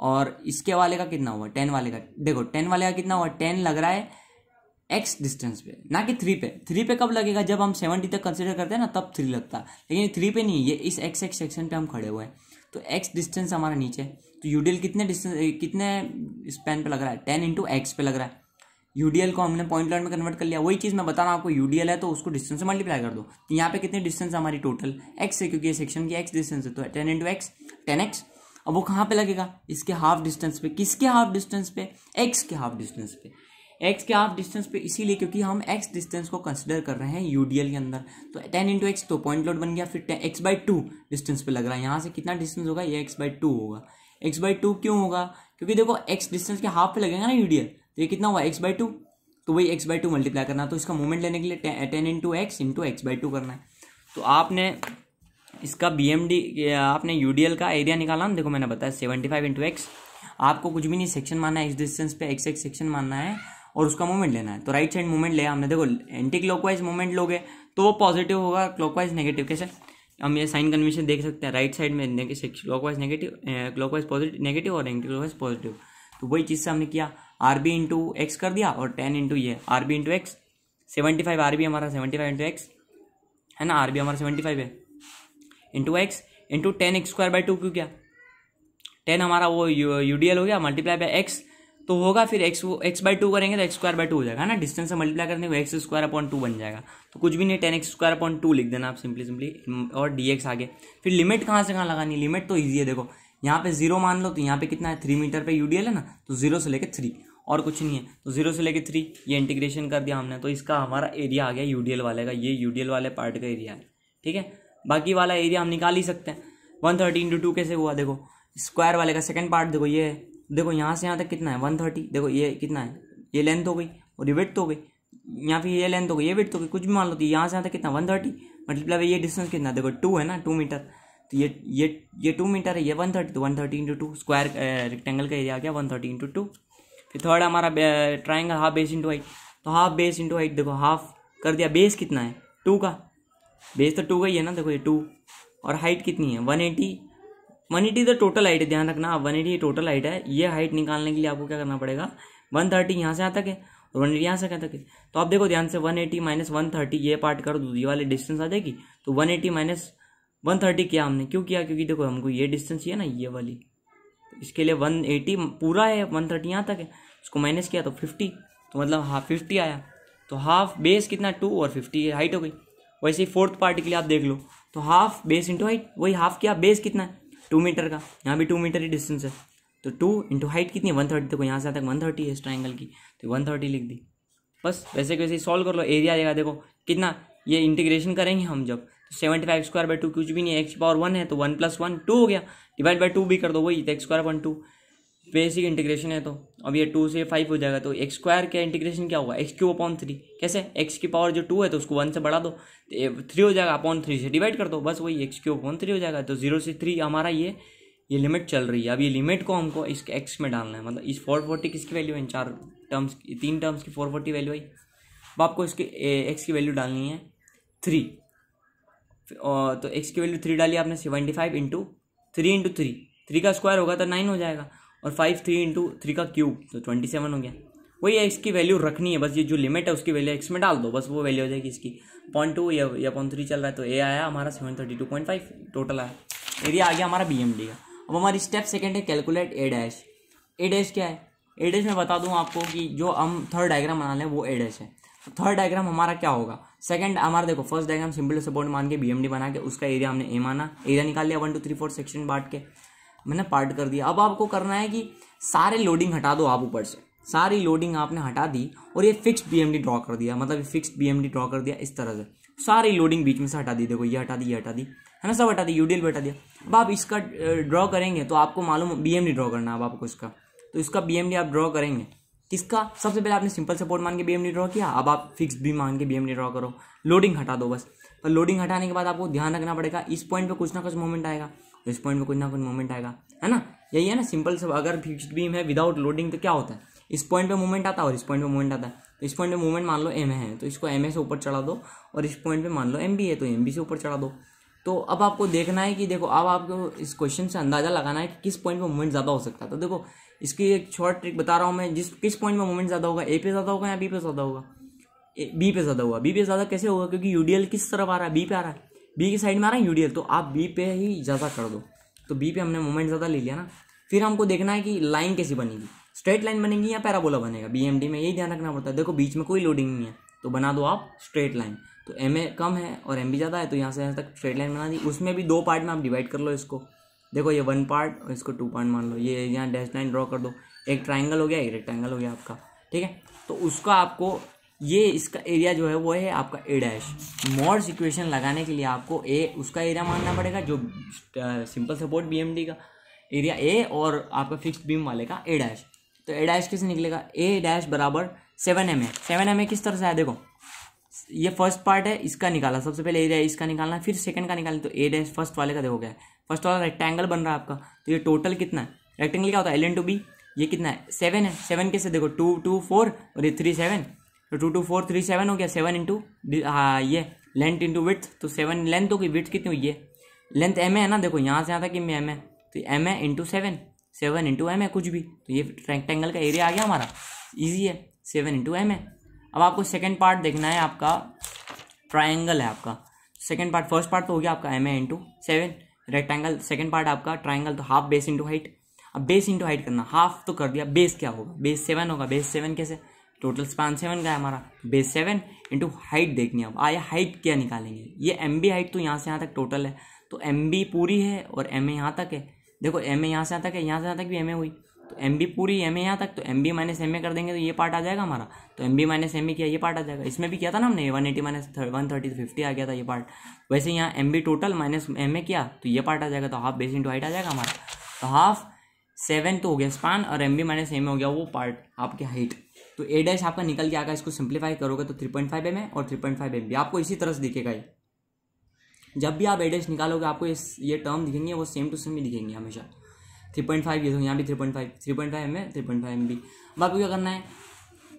और इसके वाले का कितना हुआ, 10 वाले का, देखो 10 वाले का कितना हुआ, 10 लग रहा है एक्स डिस्टेंस पे, ना कि 3 पे। 3 पे कब लगेगा, जब हम 70 तक कंसिडर करते हैं ना, तब 3 लगता है, लेकिन 3 पे नहीं, ये इस एक्स सेक्शन पे हम खड़े हुए हैं। तो एक्स डिस्टेंस हमारा नीचे, तो यूडीएल कितने डिस्टेंस, कितने स्पैन पे लग रहा है, 10 इंटू एक्स पे लग रहा है। यूडीएल को हमने पॉइंट लाइन में कन्वर्ट कर लिया, वही चीज़ मैं बता रहा हूँ आपको, यूडीएल है तो उसको डिस्टेंस से मल्टीप्लाई कर दो। तो यहाँ पे कितनी डिस्टेंस हमारी टोटल, एक्स है, क्योंकि ये सेक्शन की एक्स डिस्टेंस है, तो 10 इंटू एक्स 10x। अब वो कहाँ पे लगेगा, इसके हाफ डिस्टेंस पे। किसके हाफ डिस्टेंस पे, एक्स के हाफ डिस्टेंस पे। एक्स के हाफ डिस्टेंस पे इसीलिए क्योंकि हम एक्स डिस्टेंस को कंसिडर कर रहे हैं यूडीएल के अंदर। तो 10 इंटू एक्स, तो पॉइंट लोड बन गया, फिर x/2 डिस्टेंस पे लग रहा है। यहाँ से कितना डिस्टेंस होगा, ये x/2 होगा। x/2 क्यों होगा, क्योंकि देखो एक्स डिस्टेंस के हाफ पे लगेगा ना यूडीएल, तो ये कितना हुआ x/2, तो वही x/2 मल्टीप्लाई करना। तो इसका मोमेंट लेने के लिए 10 इंटू एक्स इंटू x/2 करना है। तो आपने इसका BMD, आपने यूडीएल का एरिया निकाला ना, देखो मैंने बताया 75 इंटू एक्स। आपको कुछ भी नहीं, सेक्शन मानना है एक्स डिस्टेंस पे, x सेक्शन मानना है और उसका मोमेंट लेना है। तो राइट साइड मोमेंट लिया हमने, देखो एंटी क्लॉकवाइज मोमेंट लोगे तो वो पॉजिटिव होगा, क्लॉकवाइज नेगेटिव। कैसे, हम ये साइन कन्वेंशन देख सकते हैं, राइट साइड में clockwise negative, clockwise positive negative और एंटी क्लॉकवाइज पॉजिटिव। तो वही चीज़ से हमने किया, RB इंटू एक्स कर दिया और 10 इंटू ये RB इंटू एक्स। 75 RB हमारा 75 इंटू एक्स है ना, RB हमारा 75 है, इंटू एक्स इंटू 10x²/2 क्यों क्या, 10 हमारा वो यूडीएल हो गया, मल्टीप्लाई बाय एक्स तो होगा, फिर x/2 करेंगे तो x² हो जाएगा ना, डिस्टेंस से मल्टीप्लाई करने को x² बन जाएगा। तो कुछ भी नहीं, 10x² लिख देना आप सिंपली और dx आगे। फिर लिमिट कहाँ से कहाँ लगानी, लिमिट तो ईजी है, देखो यहाँ पे 0 मान लो, तो यहाँ पे कितना है 3 मीटर पे यूडीएल है ना, तो 0 से लेके 3 और कुछ नहीं है, तो 0 से लेके 3 ये इंटीग्रेशन कर दिया हमने। तो इसका हमारा एरिया आ गया यूडीएल वाले का, ये यूडीएल वाले पार्ट का एरिया है, ठीक है। बाकी वाला एरिया हम निकाल ही सकते हैं। 130 इंटू 2 कैसे हुआ, देखो स्क्वायर वाले का सेकंड पार्ट, देखो ये देखो यहाँ से यहाँ तक कितना है 130, देखो ये कितना है, ये लेंथ हो गई और ये विड्थ हो गई, यहाँ पे ये लेंथ हो गई, ये विड्थ हो गई, कुछ भी मान लो। तो यहाँ से यहाँ तक कितना 130 मल्टीप्लाई ये डिस्टेंस कितना, देखो 2 है ना, 2 मीटर। तो ये 2 मीटर है, ये 130, तो 130 इंटू 2 स्क्वायर रेक्टेंगल का एरिया आ गया 130 इंटू 2। फिर थर्ड हमारा triangle half base into height, तो हाफ बेस इंटू हाइट, देखो हाफ कर दिया, बेस कितना है 2 का, बेस तो 2 का ही है ना, देखो ये 2, और हाइट कितनी है 180 तो टोटल हाइट है, ध्यान रखना 180 टोटल हाइट है। ये हाइट निकालने के लिए आपको क्या करना पड़ेगा, 130 यहाँ से यहाँ तक है और 180 यहाँ से कहाँ तक है। तो आप देखो ध्यान से 180 माइनस 130 ये पार्ट कर दो, ये वाली डिस्टेंस आ जाएगी। तो 180 माइनस 130 किया हमने, क्यों किया, क्योंकि देखो हमको ये डिस्टेंस ही है ना, ये वाली, तो इसके लिए 180 पूरा है, 130 यहाँ तक है, इसको माइनस किया तो 50, तो मतलब हाफ 50 आया। तो हाफ बेस कितना 2 और 50 हाइट हो गई। वैसे ही फोर्थ पार्ट के लिए आप देख लो, तो हाफ बेस इंटू हाइट, वही हाफ किया, बेस कितना है 2 मीटर का, यहाँ भी 2 मीटर ही डिस्टेंस है, तो 2 इंटू हाइट कितनी है 130, देखो यहाँ से तक 130 है इस ट्राइंगल की, तो 130 लिख दी। बस वैसे कैसे सॉल्व कर लो, एरिया आएगा देखो कितना, ये इंटीग्रेशन करेंगे हम जब, तो 75² 2 कुछ भी नहीं है, x⁴ है तो 1 + 1 2 हो गया, डिवाइड बाई 2 भी कर दो, वही तो x²/2 बेसिक इंटीग्रेशन है। तो अब ये 2 से 5 हो जाएगा, तो x² का इंटीग्रेशन क्या होगा x³ कैसे, x की पावर जो 2 है तो उसको 1 से बढ़ा दो, तो 3 हो जाएगा, अपॉन 3 से डिवाइड कर दो, बस वही x³ हो जाएगा। तो 0 से 3 हमारा ये लिमिट चल रही है। अब ये लिमिट को हमको इसके x में डालना है, मतलब इस 440 किसकी वैल्यू है, इन 3 टर्म्स की 440 वैल्यू आई। अब आपको इसके x की वैल्यू डालनी है 3, और तो x की वैल्यू 3 डाली आपने, 75 इंटू 3 इंटू 3 का स्क्वायर होगा तो 9 हो जाएगा, और 5 3 इंटू 3 का क्यूब तो 27 हो गया। वही एक्स की वैल्यू रखनी है, बस ये जो लिमिट है उसकी वैल्यू एक्स में डाल दो, बस वो वैल्यू हो जाएगी इसकी 0.2 या 0.3 चल रहा है। तो ए आया हमारा 732.5 टोटल आया, एरिया आ गया हमारा BMD का। अब हमारी स्टेप सेकंड है कैलकुलेट ए डैश क्या है, ए डैश मैं बता दूं आपको कि जो हम थर्ड डायग्राम बना लें वो ए डैश है। तो थर्ड डायग्राम हमारा क्या होगा, सेकंड हमारा देखो फर्स्ट डायग्राम सिंपल सपोर्ट मान के BMD बना के उसका एरिया हमने ए माना, एरिया निकाल लिया 1 2 3 4 सेक्शन बांट के। मैंने पार्ट कर दिया। अब आपको करना है कि सारे लोडिंग हटा दो आप ऊपर से, सारी लोडिंग आपने हटा दी और ये फिक्स्ड बीएमडी ड्रॉ कर दिया, मतलब फिक्स्ड बीएमडी ड्रॉ कर दिया इस तरह से, सारी लोडिंग बीच में से हटा दी। देखो ये हटा दी, ये हटा दी, है ना, सब हटा दी, यूडीएल भी हटा दिया। अब आप इसका ड्रॉ करेंगे तो आपको मालूम बीएमडी ड्रॉ करना है अब आपको इसका, तो इसका बीएमडी आप ड्रॉ करेंगे किसका, सबसे पहले आपने सिंपल सपोर्ट मान के बीएमडी ड्रॉ किया, अब आप फिक्स्ड भी मान के बीएमडी ड्रॉ करो, लोडिंग हटा दो बस। पर लोडिंग हटाने के बाद आपको ध्यान रखना पड़ेगा इस पॉइंट पे कुछ ना कुछ मोमेंट आएगा, इस पॉइंट पे कुछ ना कुछ मोमेंट आएगा, है ना, यही है ना सिंपल सब। अगर फिक्स्ड बीम है विदाउट लोडिंग तो क्या होता है, इस पॉइंट पे मूवमेंट आता है और इस पॉइंट पे मूवमेंट आता है। तो इस पॉइंट पे मूवमेंट मान लो एम है तो इसको एम ए से ऊपर चढ़ा दो, और इस पॉइंट पे मान लो एम बी है तो एम बी से ऊपर चढ़ा दो। तो अब आपको देखना है कि देखो अब आपको इस क्वेश्चन से अंदाजा लगाना है कि किस पॉइंट पे मूवमेंट ज़्यादा हो सकता है। तो देखो इसकी एक शॉर्ट ट्रिक बता रहा हूँ मैं, किस पॉइंट में मूवमेंट ज़्यादा होगा, ए पे ज़्यादा होगा या बी पे ज़्यादा होगा, बी पे ज़्यादा होगा। बी पे ज़्यादा कैसे होगा, क्योंकि यूडीएल किस तरफ आ रहा है, बी पे आ रहा है, बी की साइड में आ रहा है यूडीएल, तो आप बी पे ही ज़्यादा कर दो। तो बी पे हमने मूवमेंट ज़्यादा ले लिया ना। फिर हमको देखना है कि लाइन कैसी बनेगी, स्ट्रेट लाइन बनेगी या पैराबोला बनेगा बीएमडी में, यही ध्यान रखना पड़ता है। देखो बीच में कोई लोडिंग नहीं है तो बना दो आप स्ट्रेट लाइन। तो एम ए कम है और एम बी ज़्यादा है तो यहाँ से यहाँ तक स्ट्रेट लाइन बना दी। उसमें भी दो पार्ट में आप डिवाइड कर लो इसको, देखो ये वन पार्ट और इसको टू पार्ट मान लो, ये यहाँ डैश लाइन ड्रॉ कर दो, एक ट्राइंगल हो गया एक रेक्टेंगल हो गया आपका, ठीक है। तो उसका आपको ये इसका एरिया जो है वो है आपका ए डैश। मोड्स इक्वेशन लगाने के लिए आपको ए उसका एरिया मानना पड़ेगा जो सिंपल सपोर्ट बीएमडी का एरिया ए और आपका फिक्स्ड बीम वाले का ए डैश। तो ए डैश कैसे निकलेगा, ए डैश बराबर 7 MA। 7 MA किस तरह से है, देखो ये फर्स्ट पार्ट है इसका निकाला, सबसे पहले एरिया इसका निकालना, फिर सेकंड का निकालना। तो ए डैश फर्स्ट वाले का देखो क्या है, फर्स्ट वाला रेक्टेंगल बन रहा है आपका, तो ये टोटल कितना है, रेक्टेंगल क्या होता है एल इंटू बी, ये कितना है 7 है। 7 कैसे देखो 2 2 4 और ये 3 7, तो 2 2 4 3 7 हो गया। 7 इंटू ये लेंथ इंटू विड्थ, तो 7 लेंथ होगी, विड्थ कितनी हुई है, लेंथ एम है ना, देखो यहाँ से यहाँ तक एम है, तो एम है इंटू 7 इंटू एम है कुछ भी, तो ये रेक्टेंगल का एरिया आ गया हमारा, ईजी है 7 इंटू एम है। अब आपको सेकेंड पार्ट देखना है, आपका ट्राइंगल है आपका सेकेंड पार्ट, फर्स्ट पार्ट तो हो गया आपका M A into 7 rectangle, second part आपका ट्राइंगल, तो हाफ बेस इंटू हाइट। अब बेस इंटू हाइट करना, हाफ तो कर दिया, बेस क्या होगा, बेस 7 होगा, बेस 7 कैसे, टोटल स्पान 7 का है हमारा, बेस 7 इंटू हाइट देखनी है। अब आया हाइट क्या निकालेंगे, ये एम बी हाइट तो यहाँ से यहाँ तक टोटल है, तो एम बी पूरी है और एम ए यहाँ तक है, देखो एम ए यहाँ से यहाँ तक है, यहाँ से यहाँ तक भी एम ए हुई, तो एम बी पूरी एम ए यहाँ तक, तो M B minus M A कर देंगे तो ये पार्ट आ जाएगा हमारा, तो M B minus M A किया ये पार्ट आ जाएगा। इसमें भी किया था ना हमने 180 माइनस 130 तो 50 आ गया था ये पार्ट, वैसे यहाँ M B total minus M A किया तो ये पार्ट आ जाएगा, तो हाफ बेस इंटू हाइट आ जाएगा हमारा। तो हाफ 7 तो हो गया स्पान और M B minus M A हो गया वो पार्ट आपकी हाइट। तो ए डैश आपका निकल के आएगा, इसको सिंप्लीफाई करोगे तो 3.5 एम ए और 3.5 एम बी आपको इसी तरह से दिखेगा। ये जब भी आप ए डैश निकालोगे आपको ये टर्म दिखेंगे वो सेम टू सेम ही दिखेंगे हमेशा। 3.5 ये तो यहाँ भी 3.5 एम ए 3.5 एम बी। अब आपको क्या करना है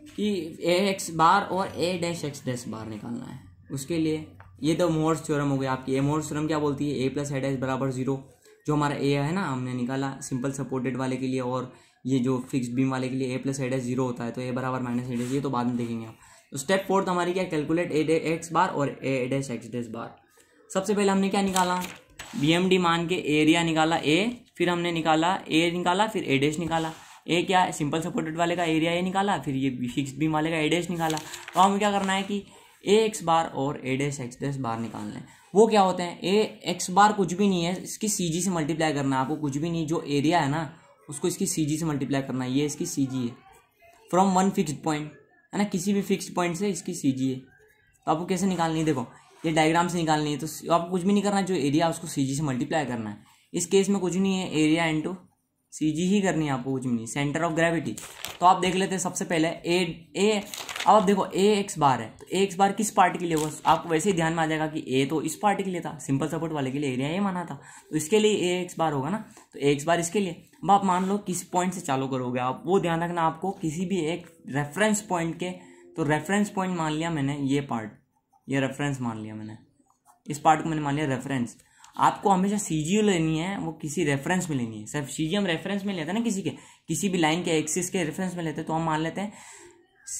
कि ए एक्स बार और ए डैश एक्स डैश बार निकालना है। उसके लिए ये तो मोर्स थ्योरम हो गया आपकी। ए मोर्स थ्योरम क्या बोलती है, ए प्लस ए डैश बराबर 0। जो हमारा ए है ना हमने निकाला सिंपल सपोर्टेड वाले के लिए, और ये जो फिक्स्ड बीम वाले के लिए ए प्लस ए डैश 0 होता है, तो ए बराबर माइनस ए डैश, ये तो बाद में देखेंगे आप। तो स्टेप 4 हमारी क्या, कैलकुलेट ए एक्स बार और ए डैश एक्स डैश बार। सबसे पहले हमने क्या निकाला, बीएमडी मान के एरिया निकाला ए, फिर हमने निकाला ए निकाला, फिर ए डैश निकाला। ए क्या है, सिंपल सपोर्टेड वाले का एरिया ए निकाला, फिर ये फिक्स्ड बीम वाले का ए डैश निकाला। तो हमें क्या करना है कि ए एक्स बार और ए डैश एक्स डैश बार निकालना है। वो क्या होते हैं, ए एक्स बार कुछ भी नहीं है, इसकी सी जी से मल्टीप्लाई करना है आपको, कुछ भी नहीं, जो एरिया है ना उसको इसकी सी जी से मल्टीप्लाई करना है। ये इसकी सी जी है फ्रॉम वन फिक्स्ड पॉइंट, है ना, किसी भी फिक्स्ड पॉइंट से इसकी सी जी है। तो आपको कैसे निकालनी है, देखो ये डायग्राम से निकालनी है। तो आपको कुछ भी नहीं करना, जो एरिया उसको सी जी से मल्टीप्लाई करना है। इस केस में कुछ नहीं है, एरिया इंटू सी जी ही करनी है आपको, कुछ भी नहीं। सेंटर ऑफ ग्रेविटी तो आप देख लेते हैं सबसे पहले ए अब आप देखो ए एक्स बार है, तो ए एक्स बार किस पार्ट के लिए होगा, आपको वैसे ही ध्यान में आ जाएगा कि ए तो इस पार्ट के लिए था, सिंपल सपोर्ट वाले के लिए एरिया ए माना था, तो इसके लिए ए एक्स बार होगा ना, तो ए एक्स बार इसके लिए। अब आप मान लो किस पॉइंट से चालू करोगे आप, वो ध्यान रखना आपको, किसी भी एक रेफरेंस पॉइंट के। तो रेफरेंस पॉइंट मान लिया मैंने, ये पार्ट, ये रेफरेंस मान लिया मैंने, इस पार्ट को मैंने मान लिया रेफरेंस। आपको हमेशा सीजी लेनी है, वो किसी रेफरेंस में लेनी है। सिर्फ सीजी हम रेफरेंस में लेते हैं ना, किसी भी लाइन के एक्सिस के रेफरेंस में लेते हैं, तो हम मान लेते हैं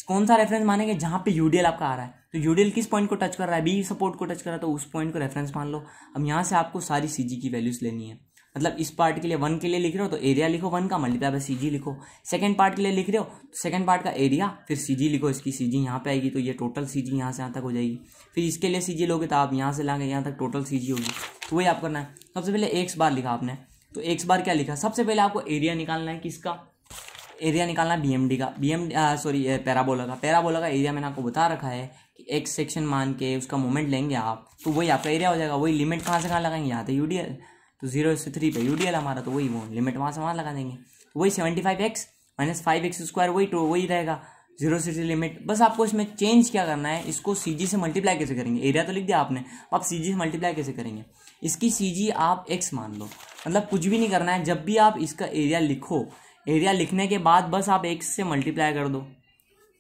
कौन सा रेफरेंस मानेंगे, जहाँ पे यूडीएल आपका आ रहा है। तो यूडीएल किस पॉइंट को टच कर रहा है, बी सपोर्ट को टच कर रहा है, तो उस पॉइंट को रेफरेंस मान लो। अब यहाँ से आपको सारी सीजी की वैल्यूज लेनी है, मतलब इस पार्ट के लिए 1 के लिए लिख रहे हो तो एरिया लिखो 1 का, मल्टीप्लाई बाय सीजी लिखो। सेकंड पार्ट के लिए लिख रहे हो तो सेकंड पार्ट का एरिया, फिर सीजी लिखो, इसकी सीजी यहाँ पे आएगी, तो ये टोटल सीजी यहाँ से यहाँ तक हो जाएगी। फिर इसके लिए सीजी लोगे तो आप यहाँ से लाएंगे यहाँ तक टोटल सीजी होगी। तो वही आप करना है। सबसे पहले एक्स बार लिखा आपने, तो एक्स बार क्या लिखा, सबसे पहले आपको एरिया निकालना है, किसका एरिया निकालना है, बीएमडी का, पैराबोला का। पैराबोला का एरिया मैंने आपको बता रखा है कि एक्स सेक्शन मान के उसका मोमेंट लेंगे आप, तो वही आपका एरिया हो जाएगा। वही लिमिट कहाँ से कहाँ लगाएंगे, यहाँ पे यूडीएल, तो 0 से 3 पे यूडीएल हमारा, तो वही वो लिमिट वहाँ से वहाँ लगा देंगे। तो वही 75x माइनस 5x² वही रहेगा, 0 से 3 लिमिट। बस आपको इसमें चेंज क्या करना है, इसको CG से मल्टीप्लाई कैसे करेंगे, एरिया तो लिख दिया आपने, आप CG से मल्टीप्लाई कैसे करेंगे, इसकी CG आप x मान लो। मतलब कुछ भी नहीं करना है, जब भी आप इसका एरिया लिखो, एरिया लिखने के बाद बस आप x से मल्टीप्लाई कर दो।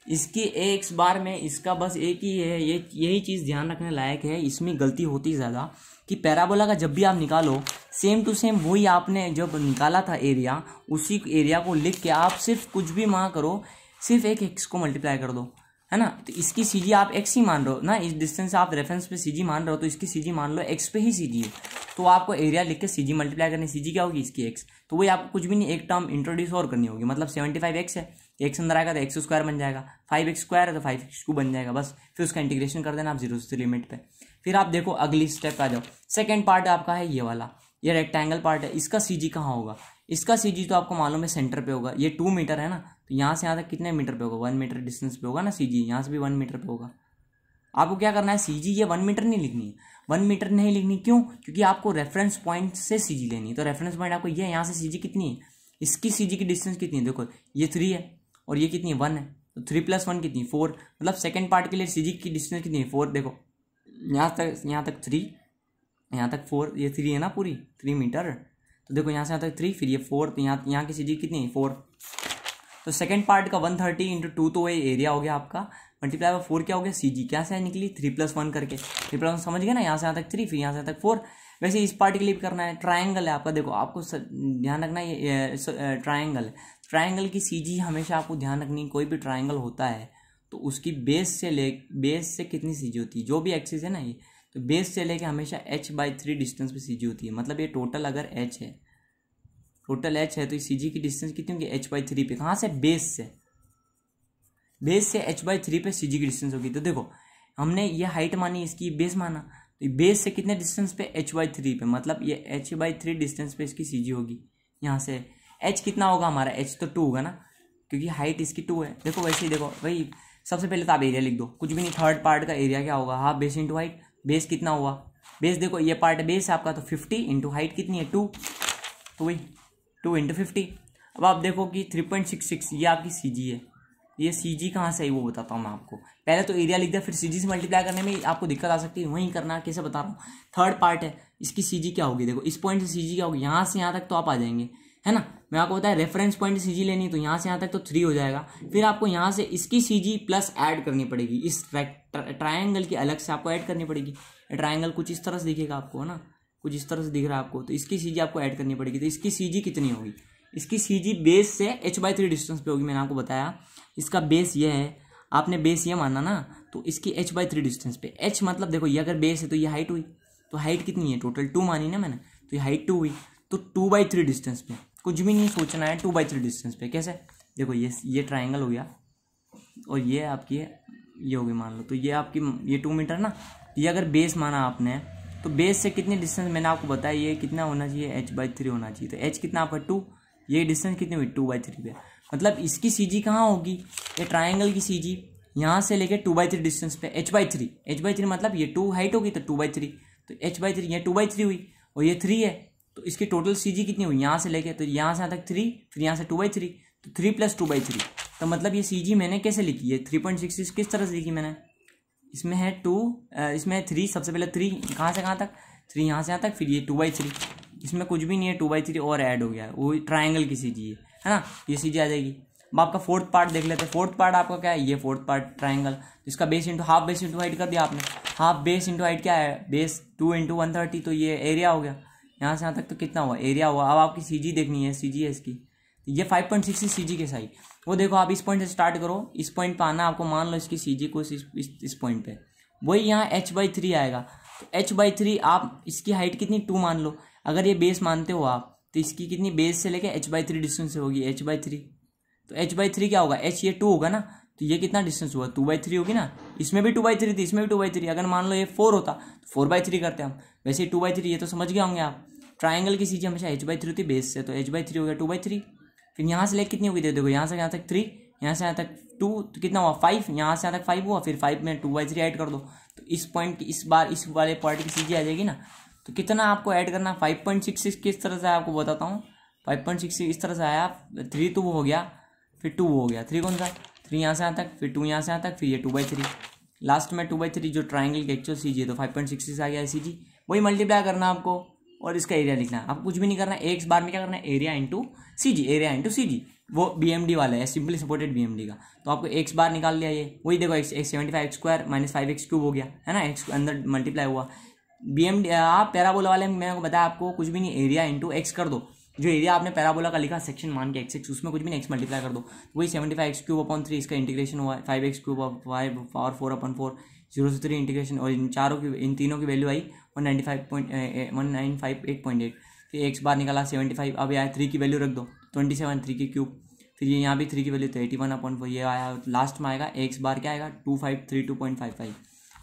इसकी x बार में इसका बस एक ही है, यही चीज़ ध्यान रखने लायक है। इसमें गलती होती ज़्यादा कि पैराबोला का जब भी आप निकालो सेम टू सेम वही आपने जब निकाला था एरिया, उसी एरिया को लिख के आप सिर्फ कुछ भी वहाँ करो, सिर्फ एक x को मल्टीप्लाई कर दो, है ना। तो इसकी CG आप x ही मान रहे हो ना, इस डिस्टेंस आप रेफरेंस पे CG मान रहे हो, तो इसकी CG मान लो x पे ही CG है, तो आपको एरिया लिख के CG मल्टीप्लाई करनी, CG क्या होगी इसकी x, तो वही आपको कुछ भी नहीं, एक टर्म इंट्रोड्यूस और करनी होगी। मतलब 75x है, x अंदर आएगा तो x² बन जाएगा, 5x² है तो 5x³ बन जाएगा, बस फिर उसका इंटीग्रेशन कर देना आप 0 से लिमिट पे। फिर आप देखो अगली स्टेप आ जाओ, सेकेंड पार्ट आपका है ये वाला, ये रेक्टेंगल पार्ट है, इसका CG कहाँ होगा, इसका CG तो आपको मालूम है सेंटर पे होगा। ये 2 मीटर है ना, तो यहाँ से यहाँ तक कितने मीटर पे होगा, 1 मीटर डिस्टेंस पे होगा ना CG, यहाँ से भी 1 मीटर पे होगा। आपको क्या करना है, CG ये 1 मीटर नहीं लिखनी है, 1 मीटर नहीं लिखनी, क्यों, क्योंकि आपको रेफरेंस पॉइंट से CG लेनी है। तो रेफरेंस पॉइंट आपको ये, यहाँ से CG कितनी है, इसकी CG की डिस्टेंस कितनी है, देखो ये 3 है और ये कितनी है 1 है, तो 3 + 1 कितनी 4। मतलब सेकेंड पार्ट के लिए CG की डिस्टेंस कितनी है 4। देखो यहाँ तक 3, यहाँ तक 4, ये 3 है ना पूरी 3 मीटर, तो देखो यहाँ से यहाँ तक 3, फिर ये 4, तो यहाँ की CG कितनी है 4। तो सेकंड पार्ट का 130 × 2 तो वही एरिया हो गया आपका, मल्टीप्लाई बाय 4 क्या हो गया CG, क्या से निकली 3 + 1 करके, 3 + 1 समझ गए ना, यहाँ से यहाँ तक 3, फिर यहाँ से यहाँ तक 4। वैसे इस पार्ट के लिए भी करना है, ट्रायंगल है आपका, देखो आपको ध्यान रखना ये ट्रायंगल है, ट्रायंगल की CG हमेशा आपको ध्यान रखनी, कोई भी ट्रायंगल होता है तो उसकी बेस से कितनी CG होती है, जो भी एक्सिस है ना ये, तो बेस से लेके हमेशा h/3 डिस्टेंस पे CG होती है। मतलब ये टोटल अगर h है, टोटल h है, तो CG की डिस्टेंस कितनी होगी h/3 पे, कहाँ से, बेस से h/3 पे CG की डिस्टेंस होगी। तो देखो हमने ये हाइट मानी, इसकी बेस माना, तो बेस से कितने डिस्टेंस पे h/3 पे, मतलब ये h/3 डिस्टेंस पे इसकी CG होगी। यहाँ से h कितना होगा हमारा, h तो 2 होगा ना, क्योंकि हाइट इसकी 2 है। देखो वैसे ही देखो भाई, सबसे पहले तो आप एरिया लिख दो, कुछ भी नहीं, थर्ड पार्ट का एरिया क्या होगा, half base into height, base कितना हुआ, बेस देखो ये पार्ट बेस है आपका, तो 50 इंटू हाइट कितनी है 2, तो वही 2 × 50। अब आप देखो कि 3.66 ये आपकी CG है, ये CG कहाँ से है वो बताता हूँ मैं आपको। पहले तो एरिया लिख दिया, फिर CG से मल्टीप्लाई करने में आपको दिक्कत आ सकती है, वहीं करना कैसे बता रहा हूँ। थर्ड पार्ट है, इसकी CG क्या होगी, देखो इस पॉइंट से CG क्या होगी, यहाँ से यहाँ तक तो आप आ जाएंगे, है ना। मैं आपको बताया रेफरेंस पॉइंट CG लेनी, तो यहाँ से यहाँ तक तो 3 हो जाएगा, फिर आपको यहाँ से इसकी CG प्लस ऐड करनी पड़ेगी, इस ट्रायंगल की अलग से आपको ऐड करनी पड़ेगी। ट्रायंगल कुछ इस तरह से दिखेगा आपको, है ना, कुछ इस तरह से दिख रहा है आपको, तो इसकी CG आपको ऐड करनी पड़ेगी। तो इसकी CG कितनी होगी, इसकी CG बेस से h/3 डिस्टेंस पे होगी। मैंने आपको बताया इसका बेस ये है, आपने बेस ये माना ना, तो इसकी h/3 डिस्टेंस पे, h मतलब देखो ये अगर बेस है तो ये हाइट हुई, तो हाइट कितनी है टोटल 2 मानी ना मैंने, तो ये हाइट 2 हुई, तो 2/3 डिस्टेंस पे, कुछ भी नहीं सोचना है, 2/3 डिस्टेंस पे। कैसे, देखो ये ट्राइंगल हो गया और ये आपकी ये हो गई मान लो, तो ये आपकी ये 2 मीटर ना, ये अगर बेस माना आपने, तो बेस से कितनी डिस्टेंस मैंने आपको बताया, ये कितना होना चाहिए h/3 होना चाहिए, तो h कितना आपका 2, ये डिस्टेंस कितनी हुई 2/3 पे। मतलब इसकी CG कहाँ होगी, ये ट्राइंगल की CG यहाँ से लेके 2/3 डिस्टेंस पे, h/3 मतलब ये 2 हाइट होगी तो 2/3, तो h/3 ये 2/3 हुई और ये 3 है, तो इसकी टोटल CG कितनी हुई यहाँ से लेके, तो यहाँ से यहाँ तक 3, फिर यहाँ से 2/3, तो 3 + 2/3। तो मतलब ये CG मैंने कैसे लिखी है, 3.66 किस तरह से लिखी मैंने, इसमें है 2, इसमें है 3, सबसे पहले 3 कहाँ से कहाँ तक, 3 यहाँ से यहाँ तक, फिर ये 2/3, इसमें कुछ भी नहीं है, 2/3 और ऐड हो गया, वो ट्राइंगल की CG है ना, ये CG आ जाएगी। अब आपका फोर्थ पार्ट देख लेते हैं, फोर्थ पार्ट आपका क्या है, ये फोर्थ पार्ट ट्राइंगल, इसका base into half base into height कर दिया आपने, हाफ बेस इंटू हाइट क्या है, बेस 2 × 130, तो ये एरिया हो गया, यहाँ से यहाँ तक तो कितना हुआ, एरिया हुआ। अब आपकी CG देखनी है, CG है इसकी, ये 5.66 CG के साइड, वो देखो आप इस पॉइंट से स्टार्ट करो, इस पॉइंट पर आना आपको, मान लो इसकी CG को इस पॉइंट पे, वही यहाँ h/3 आएगा, तो h/3 आप इसकी हाइट कितनी 2 मान लो, अगर ये बेस मानते हो आप, तो इसकी कितनी बेस से लेके h/3 डिस्टेंस से होगी, h/3, तो h/3 क्या होगा, h ये 2 होगा ना, तो ये कितना डिस्टेंस हुआ 2/3 होगी ना, इसमें भी 2/3 थी, इसमें भी 2/3, अगर मान लो ये 4 होता तो 4/3 करते हम, वैसे ही 2/3, ये तो समझ गए होंगे आप। ट्राइंगल की सीजी हमेशा h/3 होती है बेस से, तो h/3 हो गया 2/3। फिर यहाँ से लेकर कितनी होगी देखो, यहाँ से यहाँ तक 3, यहाँ से यहाँ तक 2, तो कितना हुआ 5, यहाँ से यहाँ तक 5 हुआ, फिर 5 में 2/3 ऐड कर दो, तो इस पॉइंट की इस बार इस वाले पार्ट की सीजी आ जाएगी ना। तो कितना आपको ऐड करना, 5.66 किस तरह से आपको बताता हूँ। 5.66 इस तरह से आया, 3 तो वो हो गया, फिर 2 हो गया, 3 कौन सा 3 यहाँ से यहाँ तक, फिर 2 यहाँ से यहाँ तक, फिर ये 2/3, लास्ट में 2/3 जो ट्राइंगल की एक्चुअल सीजी है, तो 5.66 आ गया सीजी। वही मल्टीप्लाई करना आपको और इसका एरिया लिखना है, आपको कुछ भी नहीं करना है। एक बार में क्या करना है, area into CG, area into CG, वो BMD वाला है, सिंपली सपोर्टेड BMD का। तो आपको एक्स बार निकाल लिया, ये वही देखो x 75x² माइनस 5x³ हो गया है ना, x अंदर मल्टीप्लाई हुआ। BMD आप पैराबोला वाले में मैंने बताया आपको कुछ भी नहीं, एरिया इंटू एक्स कर दो, जो एरिया आपने पैराबोला का लिखा सेक्शन मान के x उसमें कुछ भी नहीं, x मल्टीप्लाई कर दो, वही 75x³ 3 इसका इंटीग्रेशन हुआ 5x³ 4/4 0 से 3 इंटीग्रेशन, और इन तीनों की वैल्यू आई 195.8, फिर एक्स बार निकाला 75, अब आया 3 की वैल्यू रख दो 27, 3 की क्यूब, फिर ये यहाँ भी 3 की वैल्यू तो 81/4, ये आया, लास्ट में आएगा एक्स बार क्या आएगा 2532.55।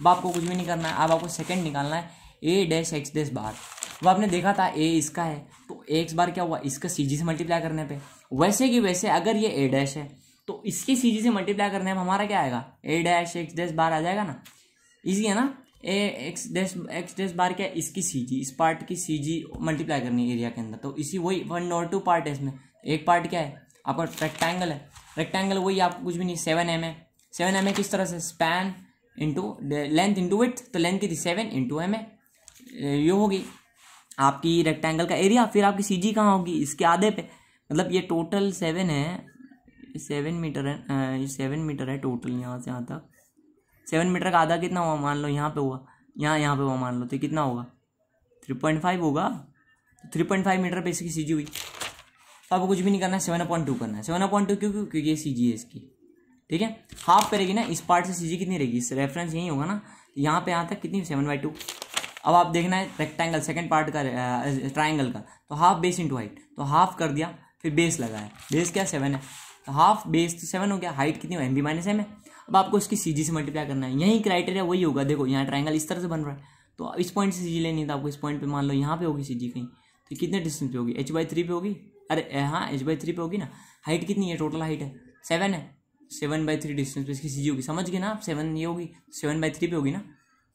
अब आपको कुछ भी नहीं करना है, अब आपको सेकंड निकालना है a-x' बार। वो आपने देखा था a इसका है, तो एक्स बार क्या हुआ, इसका सीजी से मल्टीप्लाई करने पे, वैसे कि वैसे अगर ये a' है तो इसकी सीजी से मल्टीप्लाई करने पे हमारा क्या आएगा, a-x' बार आ जाएगा ना, इजी है ना। x' बार क्या है, इसकी सीजी, इस पार्ट की सीजी मल्टीप्लाई करनी है एरिया के अंदर, तो इसी वही 1 और 2 पार्ट है इसमें। एक पार्ट क्या है आपका रेक्टेंगल है, रेक्टेंगल वही आपको कुछ भी नहीं 7 mm है। 7 mm किस तरह से, span into length into width, तो लेंथ की थी 7 इंटू mm, ये होगी आपकी रेक्टेंगल का एरिया। फिर आपकी सीजी कहाँ होगी, इसके आधे पे, मतलब ये टोटल 7 है, 7 मीटर है, ये 7 मीटर है टोटल, यहाँ से यहाँ तक 7 मीटर का आधा कितना हुआ, मान लो यहाँ पे हुआ, यहाँ पे हुआ मान लो, तो कितना होगा 3.5 होगा, तो 3.5 मीटर पे इसकी सीजी हुई। तो आपको कुछ भी नहीं करना है, 7/2 करना है। 7/2 क्यों, क्योंकि ये सीजी है इसकी, ठीक है। हाफ पे रहेगी ना, इस पार्ट से सीजी कितनी रहेगी, इस रेफरेंस यही होगा ना, यहाँ पे यहाँ तक कितनी 7/2। अब आप देखना है रेक्टेंगल सेकंड पार्ट का, ट्राइंगल का, तो हाफ बेस इंटू हाइट, तो हाफ कर दिया, फिर बेस लगाया, बेस क्या 7 है, तो हाफ बेस तो 7 हो गया, हाइट कितनी हो MB - M है। अब आपको इसकी सीजी से मल्टीप्लाई करना है, यही क्राइटेरिया वही होगा। देखो यहाँ ट्राइंगल इस तरह से बन रहा है, तो इस पॉइंट से सीजी लेनी है, तो आपको इस पॉइंट पे मान लो यहाँ पे होगी सीजी कहीं, तो कितने डिस्टेंस पे होगी, h/3 पे होगी, अरे हाँ h/3 पे होगी ना। हाइट कितनी है, टोटल हाइट है 7 है, 7/3 डिस्टेंस पे इसकी सीजी होगी, समझ गए ना आप, 7 ये होगी 7/3 पे होगी ना,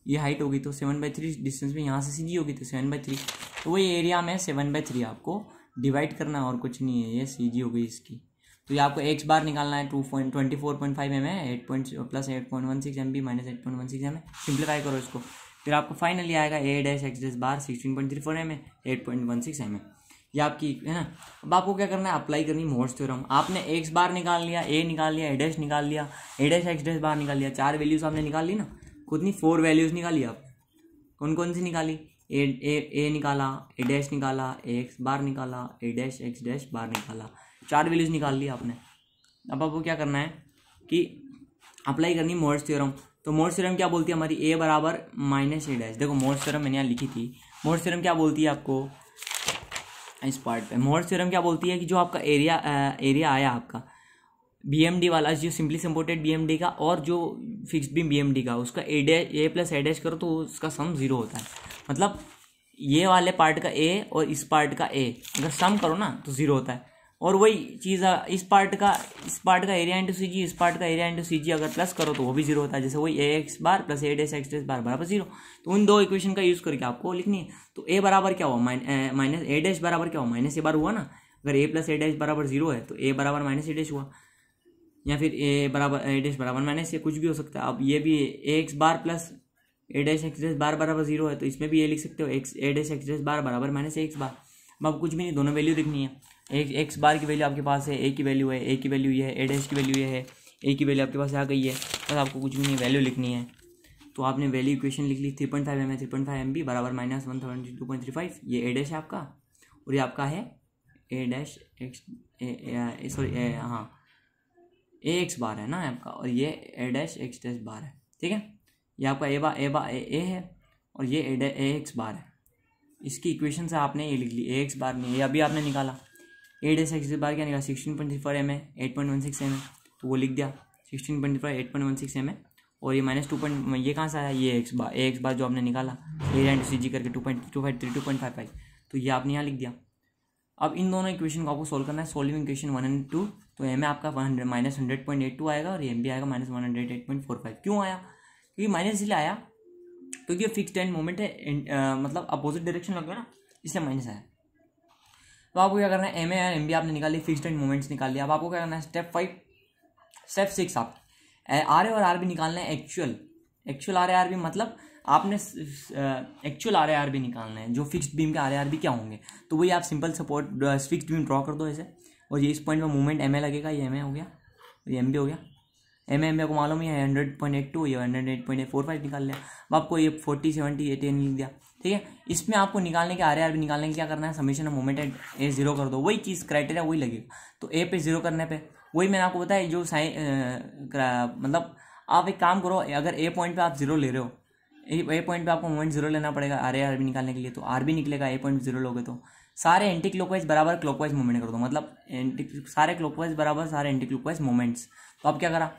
ये हाइट होगी, तो 7/3 डिस्टेंस पे यहाँ से सीजी होगी, तो 7/3, तो वही एरिया में 7/3 आपको डिवाइड करना और कुछ नहीं है, ये सीजी होगी इसकी। तो ये आपको एक्स बार निकालना है 24.5 mm है, 8.16 MB माइनस 8.16 mm, सिंप्लीफाई करो इसको, फिर आपको फाइनली आएगा a-x' बार 16.34 mm 8.16 mm, ये आपकी है ना। अब आपको क्या करना है, अप्लाई करनी मोर्स थ्योरम। आपने एक्स बार निकाल लिया, a निकाल लिया, a' निकाल लिया, a'-x' बार निकाल लिया, 4 वैल्यूज आपने निकाल ली ना, कितनी 4 वैल्यूज निकाली आप, कौन कौन सी निकाली, a निकाला, a' निकाला, एक्स बार निकाला, a'-x' बार निकाला, 4 वैल्यूज निकाल ली आपने। अब आपको क्या करना है कि अप्लाई करनी मोर्स थ्योरम। तो मोर्स थ्योरम क्या बोलती है हमारी, a बराबर माइनस a'। देखो मोर्स थ्योरम मैंने यहाँ लिखी थी, मोर्स थ्योरम क्या बोलती है आपको इस पार्ट पे, मोर्स थ्योरम क्या बोलती है कि जो आपका एरिया आया आपका BMD वाला, जो सिंपली सपोर्टेड BMD का और जो फिक्स्ड बीम BMD का, उसका a प्लस a' करो तो उसका सम 0 होता है। मतलब ये वाले पार्ट का a और इस पार्ट का a अगर सम करो ना तो 0 होता है। और वही चीज़ इस पार्ट का एरिया इंटू सीजी, इस पार्ट का एरिया इंटू सीजी अगर प्लस करो तो वो भी 0 होता है। जैसे वही a x bar plus a'-x' बार बराबर 0। तो उन दो इक्वेशन का यूज़ करके आपको लिखनी है। तो a बराबर क्या हुआ, माइनस a' बराबर क्या हुआ, माइनस a बार हुआ ना। अगर a प्लस a' बराबर 0 है तो a बराबर माइनस a' हुआ, या फिर a बराबर a' बराबर माइनस, ये कुछ भी हो सकता है। अब ये भी a x bar plus a'-x' बार बराबर 0 है तो इसमें भी ये लिख सकते हो a'-x' बार बराबर माइनस a x बार। अब कुछ भी नहीं, दोनों वैल्यू लिखनी है। एक्स बार की वैल्यू आपके पास है, a की वैल्यू है, a की वैल्यू ये है, a' की वैल्यू ये है, a की वैल्यू आपके पास आ गई है, बस आपको कुछ भी नहीं वैल्यू लिखनी है। तो आपने वैल्यू इक्वेशन लिख ली 3.5 mm 3.5 MB बराबर माइनस 132.35, ये a' है आपका और ये आपका है a x बार है ना आपका, और ये a'-x' बार है, ठीक है। ये आपका a है और ये a x बार है। इसकी इक्वेशन से आपने ये लिख ली a x बार नहीं, ये अभी आपने निकाला a'-x' बार क्या निकाला 16.34 mm 8.16 mm, तो वो लिख दिया 16.34 8.16 mm। और ये माइनस 2. ये कहाँ से आया, ये a x बार जो आपने निकाला एरिया इंटू सीजी करके 2.2532.55, तो ये आपने यहाँ लिख दिया। अब इन दोनों इक्वेशन को आपको सोल्व करना है, सोल्विंग इक्वेशन 1 और 2। तो एम आपका -100.82 आएगा और एम भी आएगा -108.45। क्यों आया? क्योंकि माइनस इसलिए आया क्योंकि फिक्स्ड एंड मोमेंट है, मतलब अपोजिट डायरेक्शन लग गया ना, इसलिए माइनस आया। तो आपको क्या करना है, एम ए और एम बी आपने निकाल लिया, फिक्स्ड एंड मोमेंट्स निकाल लिया। अब आपको क्या करना है, स्टेप 6 आप आर ए और आर बी निकालना है। Actual R A R B मतलब आपने actual R A R B निकालना है, जो फिक्स्ड बीम के आर ए आर बी क्या होंगे। तो वही आप simple support fixed beam draw कर दो ऐसे, और ये इस पॉइंट में मूवमेंट एम ए लगेगा, ये एम ए हो गया, ये एम बी हो गया। एम ए को मालूम है 100.82, ये 108.45 निकाल लिया। अब आपको ये 40, 70, 80 लिख दिया, ठीक है। इसमें आपको निकालने के आर ए आर बी निकालने के क्या करना है, समीशन ऑफ मोमेंट एट ए 0 कर दो, वही चीज़ क्राइटेरिया वही लगेगा। तो ए पे 0 करने पे वही मैंने आपको बताया, जो मतलब आप एक काम करो, अगर ए पॉइंट पे आप 0 ले रहे हो, ए पॉइंट पे आपको मोमेंट 0 लेना पड़ेगा आर ए आर बी निकालने के लिए। तो आर बी निकलेगा, ए पॉइंट 0 लोगे तो सारे एंटी क्लॉकवाइज बराबर क्लॉकवाइज मूवमेंट कर दो, मतलब सारे क्लॉकवाइज बराबर सारे एंटी क्लॉकवाइज मूवमेंट्स। तो अब क्या करा,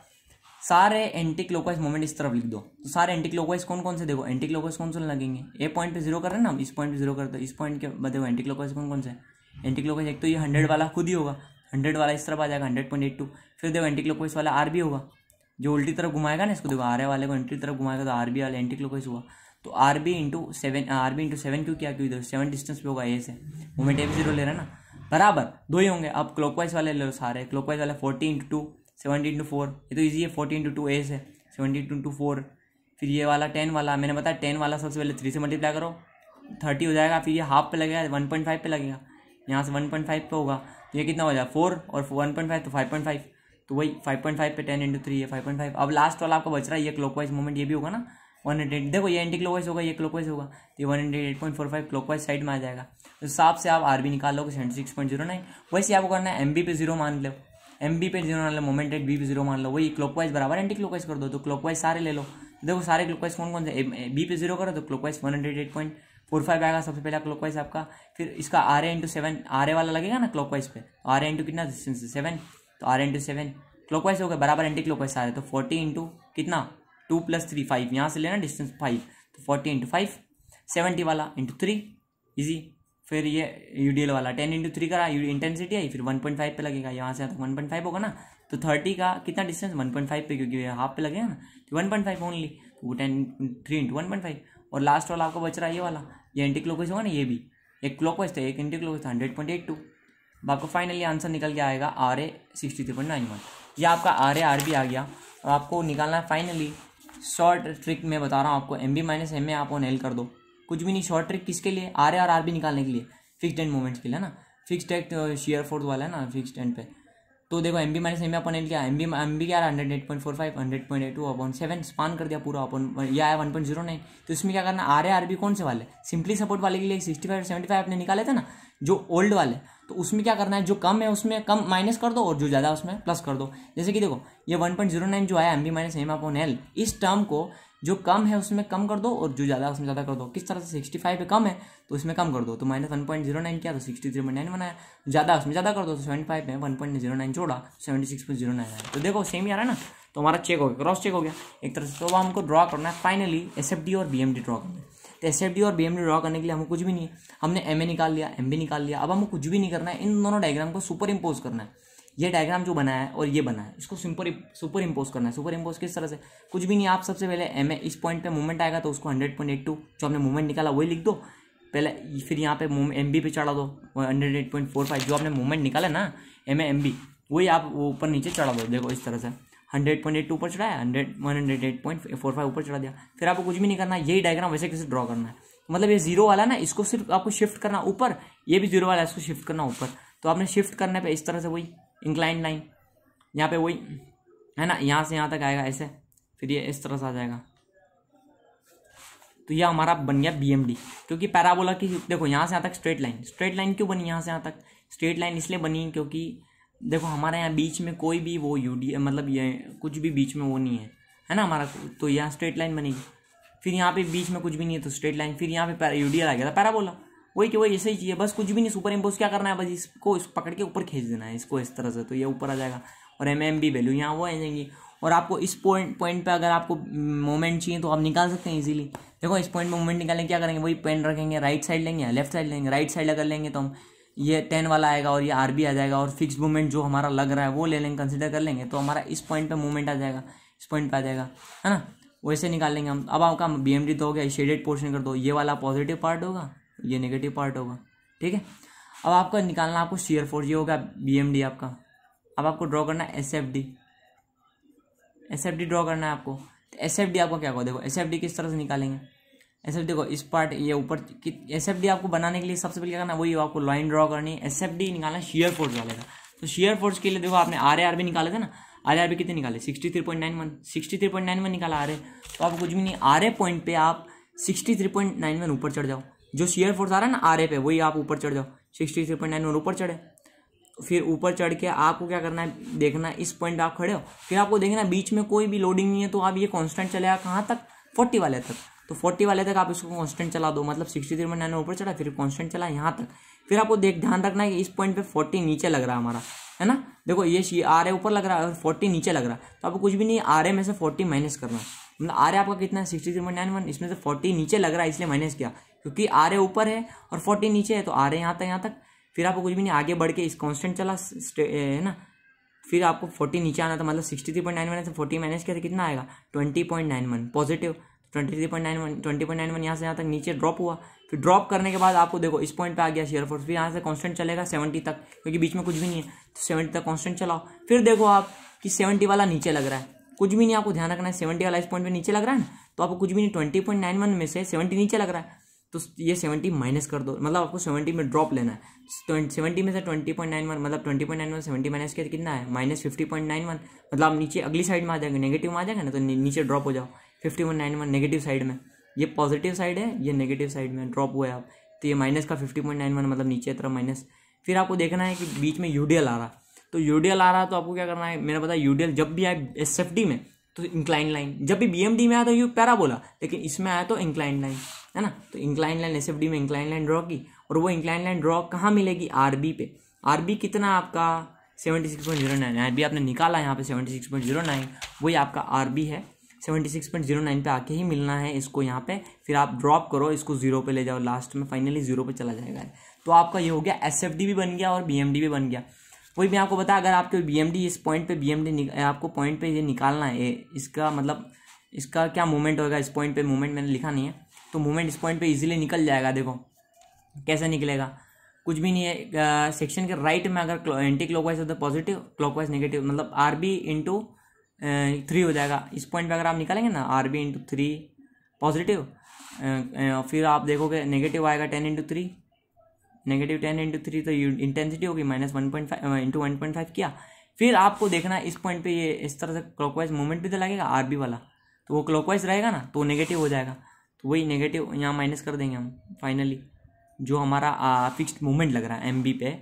सारे एंटी क्लॉकवाइज मूवमेंट इस तरफ लिख दो। तो सारे एंटी क्लॉकवाइज कौन कौन से, देखो एंटी क्लॉकवाइज कौन से लगेंगे, ए पॉइंट पे 0 कर रहे हैं ना, इस पॉइंट पे 0 करते हैं, इस पॉइंट के बाद देखो एंटी क्लॉकवाइज कौन कौन से एंटी क्लॉकवाइज। एक तो ये 100 वाला खुद ही होगा, 100 वाला इस तरफ आ जाएगा 100.82। फिर देखो एंटी क्लॉकवाइज वाला आर बी होगा, जो उल्टी तरफ घुमाएगा ना इसको, देखो आर ए वाले को एंटी तरफ घुमाएगा तो आर बी वाले एंटी क्लॉकवाइज हुआ। तो आर बी इंटू 7 क्यों किया, क्योंकि 7 डिस्टेंस पे होगा ए से, मोमेंट ए भी 0 ले रहा है ना, बराबर दो ही होंगे। अब क्लॉकवाइज वाले ले लो सारे, क्लॉकवाइज वाले 40 × 2 70 × 4, ये तो ईजी है, 40 × 2 ए से 70 × 4। फिर ये वाला 10 वाला, मैंने बताया 10 वाला सबसे पहले 3 से मल्टीप्लाई करो, 30 हो जाएगा। फिर ये हाफ पे लगेगा, 1.5 पे लगेगा, यहाँ से 1.5 पे होगा, तो ये कितना हो जाएगा 4 और 1.5 तो 5.5। तो वही 5.5 पे 10 × 3 है 5.5। अब लास्ट वाला आपका बच रहा है ये क्लॉकवाइज मूवमेंट, ये भी होगा ना 108। देखो ये एंटी क्लॉकवाइज होगा, ये क्लॉकवाइज होगा, तो ये 108.45 क्लॉकवाइज साइड में आ जाएगा। तो हिसाब से आप आर बी निकाल लोगे 76.09। वैसे आपको करना है एम बी पे 0 मान लो, एम बी पे 0 मान लो, मोमेंट एट बी पे 0 मान लो, वही क्लॉकवाइज बराबर एंटी क्लॉकवाइज कर दो। तो क्लॉकवाइज सारे ले लो, देखो सारे क्लॉकवाइज कौन कौन से, बी पे 0 करो तो क्लॉकवाइज 108.45 आएगा सबसे पहला क्लॉकवाइज आपका। फिर इसका आर ए × 7, आर ए वाला लगेगा ना क्लॉकवाइज पे, आर ए इंटू कितना डिस्टेंस 7, तो आर ए × 7 क्लॉकवाइज हो गए बराबर एंटी क्लॉकवाइज सारे। तो 40 इंटू कितना 2 + 3 5, यहाँ से लेना डिस्टेंस 5, तो 40 × 5, 70 वाला इंटू 3 ईजी। फिर ये यूडीएल वाला 10 × 3 करा, इंटेंसिटी आई, फिर 1.5 पे लगेगा, यहाँ से 1.5 होगा ना, तो 30 का कितना डिस्टेंस 1.5 पे, क्योंकि हाफ पे लगेगा ना, तो 1.5 ओनली, तो वो 3 × 1.5। और लास्ट वाला आपको बच रहा है ये वाला, ये एंटी क्लॉकवाइज होगा ना, ये भी एक क्लॉकवाइज था एक एंटी क्लॉकवाइज था 100.82। अब आपको फाइनली आंसर निकल के आएगा आर ए 63.91। ये आपका आर ए आर बी आ गया। और आपको निकालना है फाइनली, शॉर्ट ट्रिक में बता रहा हूँ आपको, M B minus M A आप एल कर दो, कुछ भी नहीं। शॉर्ट ट्रिक किसके लिए, आर ए और आर बी निकालने के लिए, फिक्स्ड एंड मोमेंट्स के लिए ना, फिक्स्ड एंड शेयर फोर्स वाला है ना फिक्स्ड एंड पे। तो देखो M B minus M A अपन एल क्या, एम बी क्या रहा 108.45, 100.82/7 स्पान कर दिया पूरा अपन, ये आया 1.09। तो इसमें क्या करना, आर ए आर बी कौन से वाले, सिंपली सपोर्ट वाले के लिए 65 75 आपने निकाले थे ना, जो ओल्ड वाले, तो उसमें क्या करना है, जो कम है उसमें कम माइनस कर दो और जो ज़्यादा उसमें प्लस कर दो। जैसे कि देखो ये 1.09 जो आया एम बी माइनस एम अपन एल, इस टर्म को जो कम है उसमें कम कर दो और जो ज़्यादा उसमें ज़्यादा कर दो। किस तरह से, 65 पे कम है तो उसमें कम कर दो, तो -1.09 किया तो 63.9 बनाया, ज़्यादा उसमें ज़्यादा कर दो तो 75 में 1.09 जोड़ा 76.09 आया। तो देखो सेम ही आ रहा है ना, तो हमारा चेक हो गया, क्रॉस चेक हो गया एक तरह से। तो अब हमको ड्रॉ करना है फाइनली SFD और BMD ड्रॉ करना है। तो SFD और BMD ड्रॉ करने के लिए हमको कुछ भी नहीं है, हमने MA निकाल लिया, MB निकाल लिया। अब हमको कुछ भी नहीं करना है, इन दोनों डायग्राम को सुपर इम्पोज करना है। ये डायग्राम जो बना है और ये बना है, इसको सुपर इम्पोज करना है। सुपर इम्पोज किस तरह से, कुछ भी नहीं, आप सबसे पहले MA इस पॉइंट पे मूवमेंट आएगा तो उसको 100.82 जो आपने मूवमेंट निकाला वही लिख दो पहले। फिर यहाँ पे MB पे चढ़ा दो 108.45 जो आपने मूवमेंट निकाला ना MA MB, वही आप वो ऊपर नीचे चढ़ा दो। देखो इस तरह से 100.82 ऊपर चढ़ाया, 108.45 ऊपर चढ़ा दिया। फिर आपको कुछ भी नहीं करना, यही डायग्राम वैसे कैसे ड्रॉ करना है। मतलब ये जीरो वाला ना, इसको सिर्फ आपको शिफ्ट करना ऊपर, ये भी जीरो वाला है, इसको शिफ्ट करना ऊपर। तो आपने शिफ्ट करने पे इस तरह से वही इंक्लाइन लाइन यहाँ पे वही है ना, यहाँ से यहाँ तक आएगा ऐसे, फिर ये इस तरह से आ जाएगा। तो यह हमारा बन गया BMD, क्योंकि पैराबोला की देखो यहाँ से यहाँ तक स्ट्रेट लाइन क्यों बनी, यहाँ से यहाँ तक स्ट्रेट लाइन इसलिए बनी क्योंकि देखो हमारे यहाँ बीच में कोई भी वो मतलब ये कुछ भी बीच में वो नहीं है ना हमारा, तो यहाँ स्ट्रेट लाइन बनेगी। फिर यहाँ पे बीच में कुछ भी नहीं है तो स्ट्रेट लाइन, फिर यहाँ पे UDL आ गया था पैराबोला, वही कि वही ऐसे ही चाहिए, बस कुछ भी नहीं, सुपर इम्पोज क्या करना है, बस इसको पकड़ के ऊपर खींच देना है इसको इस तरह से, तो ये ऊपर आ जाएगा। और MMB वैल्यू यहाँ वो आ जाएंगी। और आपको इस पॉइंट पे अगर आपको मोमेंट चाहिए तो आप निकाल सकते हैं इजीली। देखो इस पॉइंट में मूवमेंट निकालेंगे, क्या करेंगे, वही पेन रखेंगे, राइट साइड लेंगे या लेफ्ट साइड लेंगे। राइट साइड अगर लेंगे तो हम ये 10 वाला आएगा और ये आरबी आ जाएगा, और फिक्स मूवमेंट जो हमारा लग रहा है वो ले लेंगे, कंसिडर कर लेंगे, तो हमारा इस पॉइंट पे मूवमेंट आ जाएगा, इस पॉइंट पे आ जाएगा, है ना। वैसे निकाल लेंगे हम। अब आपका बीएमडी तो हो गया, शेडेड पोर्शन कर दो, ये वाला पॉजिटिव पार्ट होगा, ये नेगेटिव पार्ट होगा, ठीक है। अब आपका निकालना आपको शियर फोर्स, ये होगा बीएमडी आपका। अब आपको ड्रॉ करना है एसएफडी, एसएफडी ड्रॉ करना है आपको। एसएफडी आपको क्या होगा, देखो एसएफडी किस तरह से निकालेंगे। एसएफडी देखो इस पार्ट ये ऊपर, एसएफडी आपको बनाने के लिए सबसे पहले क्या करना है, वही आपको लाइन ड्रॉ करनी है। एसएफडी निकालना है शियर फोर्स वाले का। तो शियर फोर्स के लिए देखो आपने आरए निकाले थे ना, आरए कितने निकाले, 63.91, 63.91 निकाला आरए। तो आपको कुछ भी नहीं, आरए पॉइंट पे आप 63.91 ऊपर चढ़ जाओ। जो शियर फोर्स आ रहा है ना आरए पे, वही आप ऊपर चढ़ जाओ, 63.91 ऊपर चढ़े। फिर ऊपर चढ़ के आपको क्या करना है, देखना है इस पॉइंट आप खड़े हो, फिर आपको देखना बीच में कोई भी लोडिंग नहीं है, तो आप ये कांस्टेंट चलेगा कहाँ तक, 40 वाले तक। तो 40 वाले तक आप इसको कांस्टेंट चला दो, मतलब 63.9 ऊपर चढ़ा, फिर कांस्टेंट चला यहाँ तक। फिर आपको ध्यान रखना है कि इस पॉइंट पे 40 नीचे लग रहा है हमारा, है ना। देखो ये आर ए ऊपर लग रहा है और 40 नीचे लग रहा है, तो आपको कुछ भी नहीं, आर ए में से 40 माइनस करना है। मतलब आर ए आपका कितना है, 63.91, इसमें से 40 नीचे लग रहा है इसलिए माइनस किया, क्योंकि आर ए ऊपर है और 40 नीचे है, तो आर ए यहाँ तक। फिर आपको कुछ भी नहीं, आगे बढ़ के इस कांस्टेंट चला, है ना। फिर आपको 40 नीचे आना था, मतलब 63.91 से 40 माइनस किया तो कितना आएगा, 20.91 पॉजिटिव। 20.91 यहाँ से यहाँ तक नीचे ड्रॉप हुआ। फिर ड्रॉप करने के बाद आपको देखो इस पॉइंट पे आ गया शियर फोर्स, फिर यहाँ से कांस्टेंट चलेगा 70 तक, क्योंकि बीच में कुछ भी नहीं है, तो 70 तक कांस्टेंट चलाओ। फिर देखो आप कि 70 वाला नीचे लग रहा है, कुछ भी नहीं, आपको ध्यान रखना है 70 वाला इस पॉइंट पे नीचे लग रहा है ना, तो आपको कुछ भी नहीं, 20.91 में से 70 नीचे लग रहा है, तो ये 70 माइनस कर दो, मतलब आपको 70 में ड्रॉप लेना है। 70 में से 20.91, मतलब 20.91 70 माइनस किया कितना है, माइनस 50.91, मतलब आप नीचे अगली साइड में आ जाएंगे, नेगेटिव में आ जाएगा ना, तो नीचे ड्रॉप हो जाओ 51.91 नेगेटिव साइड में। ये पॉजिटिव साइड है, ये नेगेटिव साइड में ड्रॉप हुआ है आप, तो ये माइनस का 50.91 मतलब नीचे तरफ माइनस। फिर आपको देखना है कि बीच में यूडीएल आ रहा, तो यूडीएल आ रहा तो आपको क्या करना है, मैंने बताया यूडीएल जब भी आए एसएफडी में तो इंक्लाइन लाइन, जब भी बीएमडी में आया तो यू पैराबोला, लेकिन इसमें आया तो इंक्लाइन लाइन, है ना। तो इंक्लाइन लाइन एसएफडी में इंक्लाइन लाइन ड्रॉ की, और वो इंक्लाइन लाइन ड्रॉ कहाँ मिलेगी, आरबी पे। आरबी कितना आपका 76.09, आरबी आपने निकाला यहाँ पे 76.09, वही आपका आरबी है। 76.09 पे आके ही मिलना है इसको यहाँ पे। फिर आप ड्रॉप करो इसको 0 पे ले जाओ, लास्ट में फाइनली 0 पे चला जाएगा। तो आपका ये हो गया, एसएफडी भी बन गया और बीएमडी भी बन गया। वही मैं आपको बता, अगर आपके बीएमडी इस पॉइंट पे बीएमडी आपको पॉइंट पे ये निकालना है, इसका मतलब इसका क्या मूवमेंट होगा, इस पॉइंट पे मूवमेंट मैंने लिखा नहीं है, तो मूवमेंट इस पॉइंट पे इजीली निकल जाएगा। देखो कैसे निकलेगा, कुछ भी नहीं है, सेक्शन के राइट में अगर एंटी क्लॉकवाइज होता है पॉजिटिव, क्लॉकवाइज नेगेटिव, मतलब आरबी इंटू 3 हो जाएगा। इस पॉइंट पे अगर आप निकालेंगे ना आरबी इंटू 3 पॉजिटिव, फिर आप देखोगे नेगेटिव आएगा 10 इंटू 3, नेगेटिव 10 इंटू 3, तो इंटेंसिटी होगी माइनस 1.5 इंटू 1.5 किया। फिर आपको देखना है इस पॉइंट पे ये इस तरह से क्लॉकवाइज मूवमेंट भी तो लगेगा आरबी वाला, तो वो क्लॉकवाइज रहेगा ना, तो नेगेटिव हो जाएगा, तो वही नेगेटिव यहाँ माइनस कर देंगे हम। फाइनली जो हमारा फिक्स्ड मूवमेंट लग रहा है एम बी पे,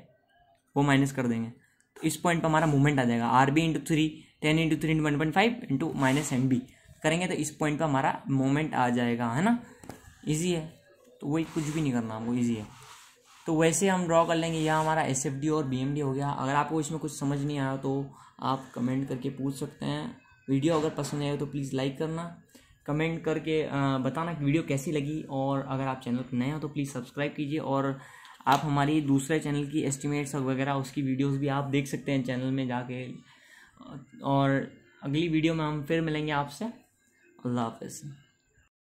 वो माइनस कर देंगे, तो इस पॉइंट पर हमारा मूवमेंट आ जाएगा R B into 3, 10 into 3 into 1.5 into minus M B करेंगे, तो इस पॉइंट पर हमारा मूवमेंट आ जाएगा, है ना। ईजी है, तो वही कुछ भी नहीं करना हमको, ईजी है। तो वैसे हम ड्रॉ कर लेंगे, यह हमारा एसएफडी और बीएमडी हो गया। अगर आपको इसमें कुछ समझ नहीं आया तो आप कमेंट करके पूछ सकते हैं। वीडियो अगर पसंद आए तो प्लीज़ लाइक करना, कमेंट करके बताना कि वीडियो कैसी लगी, और अगर आप चैनल पर नए हो तो प्लीज़ सब्सक्राइब कीजिए। और आप हमारी दूसरे चैनल की एस्टिमेट्स वगैरह उसकी वीडियोस भी आप देख सकते हैं चैनल में जाके। और अगली वीडियो में हम फिर मिलेंगे आपसे। अल्लाह हाफ़िज़।